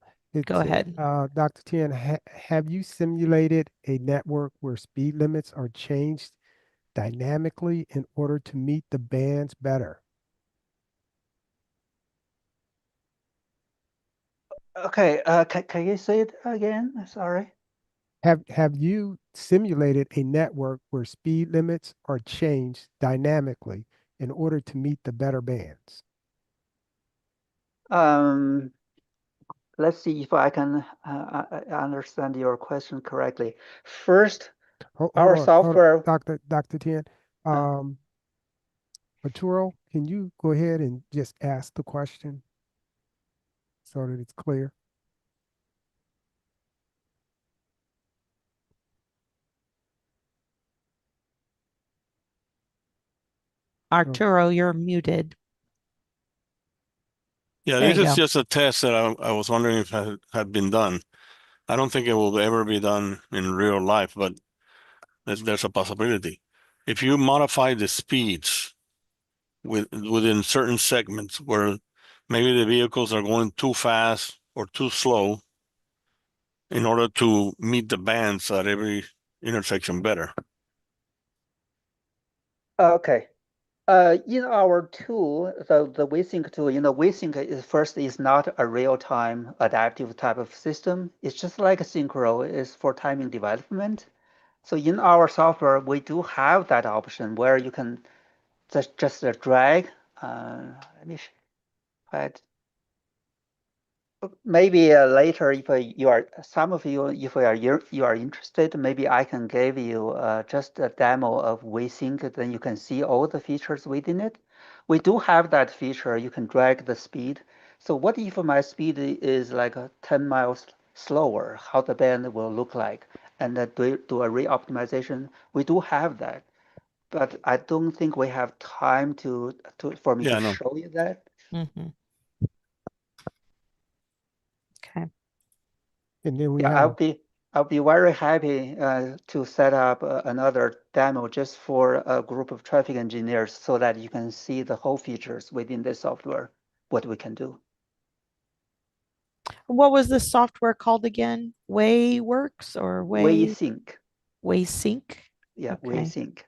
[SPEAKER 1] go
[SPEAKER 2] it's
[SPEAKER 1] ahead.
[SPEAKER 2] Dr. Tien, have you simulated a network where speed limits are changed dynamically in order to meet the bands better?
[SPEAKER 18] Okay, can you say it again? Sorry.
[SPEAKER 2] Have you simulated a network where speed limits are changed dynamically in order to meet the better bands?
[SPEAKER 18] Um, let's see if I can understand your question correctly. First, our
[SPEAKER 2] Hold on,
[SPEAKER 18] software.
[SPEAKER 2] Dr. Tien. Um, Arturo, can you go ahead and just ask the question so that it's clear?
[SPEAKER 1] Arturo, you're muted.
[SPEAKER 15] Yeah,
[SPEAKER 1] There
[SPEAKER 15] this
[SPEAKER 1] you
[SPEAKER 15] is
[SPEAKER 1] go.
[SPEAKER 15] just a test that I was wondering if had been done. I don't think it will ever be done in real life, but there's a possibility. If you modify the speeds within certain segments where maybe the vehicles are going too fast or too slow in order to meet the bands at every intersection better.
[SPEAKER 18] Okay. In our tool, the WeSync tool, WeSync is not a real-time adaptive type of system. It's just like a Synchro is for timing development. So in our software, we do have that option where you can just drag. Let me try it. Maybe later, if you are some of you, if you are interested, maybe I can give you just a demo of WeSync. Then you can see all the features within it. We do have that feature. You can drag the speed. So what if my speed is like 10 miles slower? How the band will look like, and do a re-optimization. We do have that, but I don't think we have time for me to
[SPEAKER 15] Yeah, no.
[SPEAKER 18] show you that.
[SPEAKER 1] Mm-hmm. Okay.
[SPEAKER 2] And then we
[SPEAKER 18] Yeah,
[SPEAKER 2] have
[SPEAKER 18] I'll be very happy to set up another demo just for a group of traffic engineers so that you can see the whole features within the software, what we can do.
[SPEAKER 1] What was the software called again? Wayworks or
[SPEAKER 18] WeSync.
[SPEAKER 1] WaySync?
[SPEAKER 18] Yeah,
[SPEAKER 1] Okay.
[SPEAKER 18] WeSync.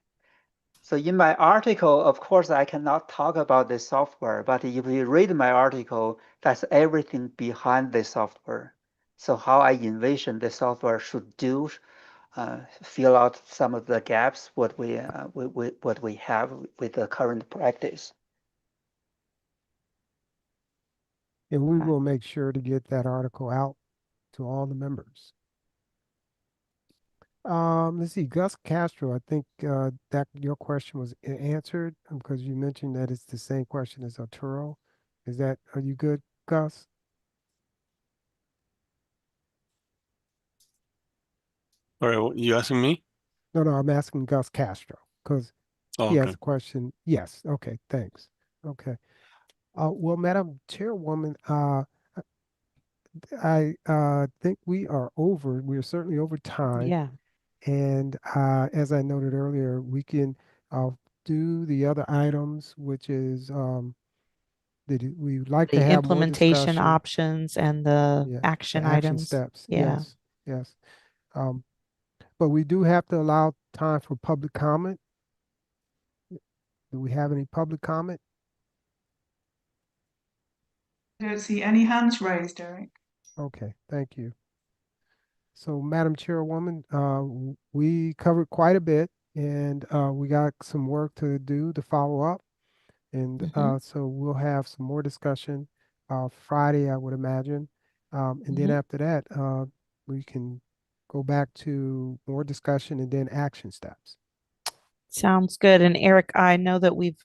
[SPEAKER 18] So in my article, of course, I cannot talk about the software, but if you read my article, that's everything behind the software. So how I envision the software should do, fill out some of the gaps what we have with the current practice.
[SPEAKER 2] and we will make sure to get that article out to all the members. Let's see, Gus Castro, I think that your question was answered because you mentioned that it's the same question as Arturo. Are you good, Gus?
[SPEAKER 15] All right, you asking me?
[SPEAKER 2] No, I'm asking Gus Castro because
[SPEAKER 15] Oh,
[SPEAKER 2] he has
[SPEAKER 15] okay.
[SPEAKER 2] a question. Yes, okay, thanks. Okay. Well, Madam Chairwoman, I think we are over. We are certainly over time.
[SPEAKER 1] Yeah.
[SPEAKER 2] And as I noted earlier, we can uh, do the other items, which is we would like to
[SPEAKER 1] The
[SPEAKER 2] have more
[SPEAKER 1] implementation
[SPEAKER 2] discussion.
[SPEAKER 1] options and the
[SPEAKER 2] Yeah, the
[SPEAKER 1] action
[SPEAKER 2] action
[SPEAKER 1] items.
[SPEAKER 2] steps.
[SPEAKER 1] Yeah.
[SPEAKER 2] Yes, yes. Um, but we do have to allow time for public comment. Do we have any public comment?
[SPEAKER 3] I don't see any hands raised, Eric.
[SPEAKER 2] Okay, thank you. So, Madam Chairwoman, we covered quite a bit, and we got some work to do to follow up. And
[SPEAKER 1] Mm-hmm.
[SPEAKER 2] so we'll have some more discussion Friday, I would imagine. And then
[SPEAKER 1] Mm-hmm.
[SPEAKER 2] after that, we can go go back to more discussion and then action steps.
[SPEAKER 1] Sounds good. And Eric, I know that we've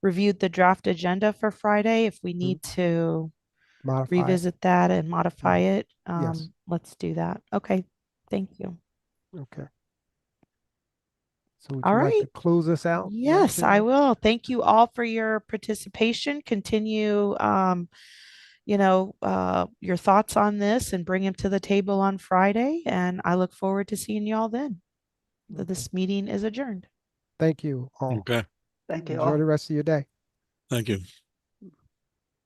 [SPEAKER 1] reviewed the draft agenda for Friday. If we need to
[SPEAKER 2] Modify it.
[SPEAKER 1] revisit that and modify it,
[SPEAKER 2] Yes.
[SPEAKER 1] let's do that. Okay. Thank you.
[SPEAKER 2] Okay. So would
[SPEAKER 1] All
[SPEAKER 2] you like
[SPEAKER 1] right.
[SPEAKER 2] to close us out? Madam
[SPEAKER 1] Yes, I
[SPEAKER 2] Chair?
[SPEAKER 1] will. Thank you all for your participation. Continue, your thoughts on this and bring them to the table on Friday. And I look forward to seeing you all then. This meeting is adjourned.
[SPEAKER 2] Thank you all.
[SPEAKER 15] Okay.
[SPEAKER 18] Thank you
[SPEAKER 2] Enjoy
[SPEAKER 18] all.
[SPEAKER 2] the rest of your day.
[SPEAKER 15] Thank you.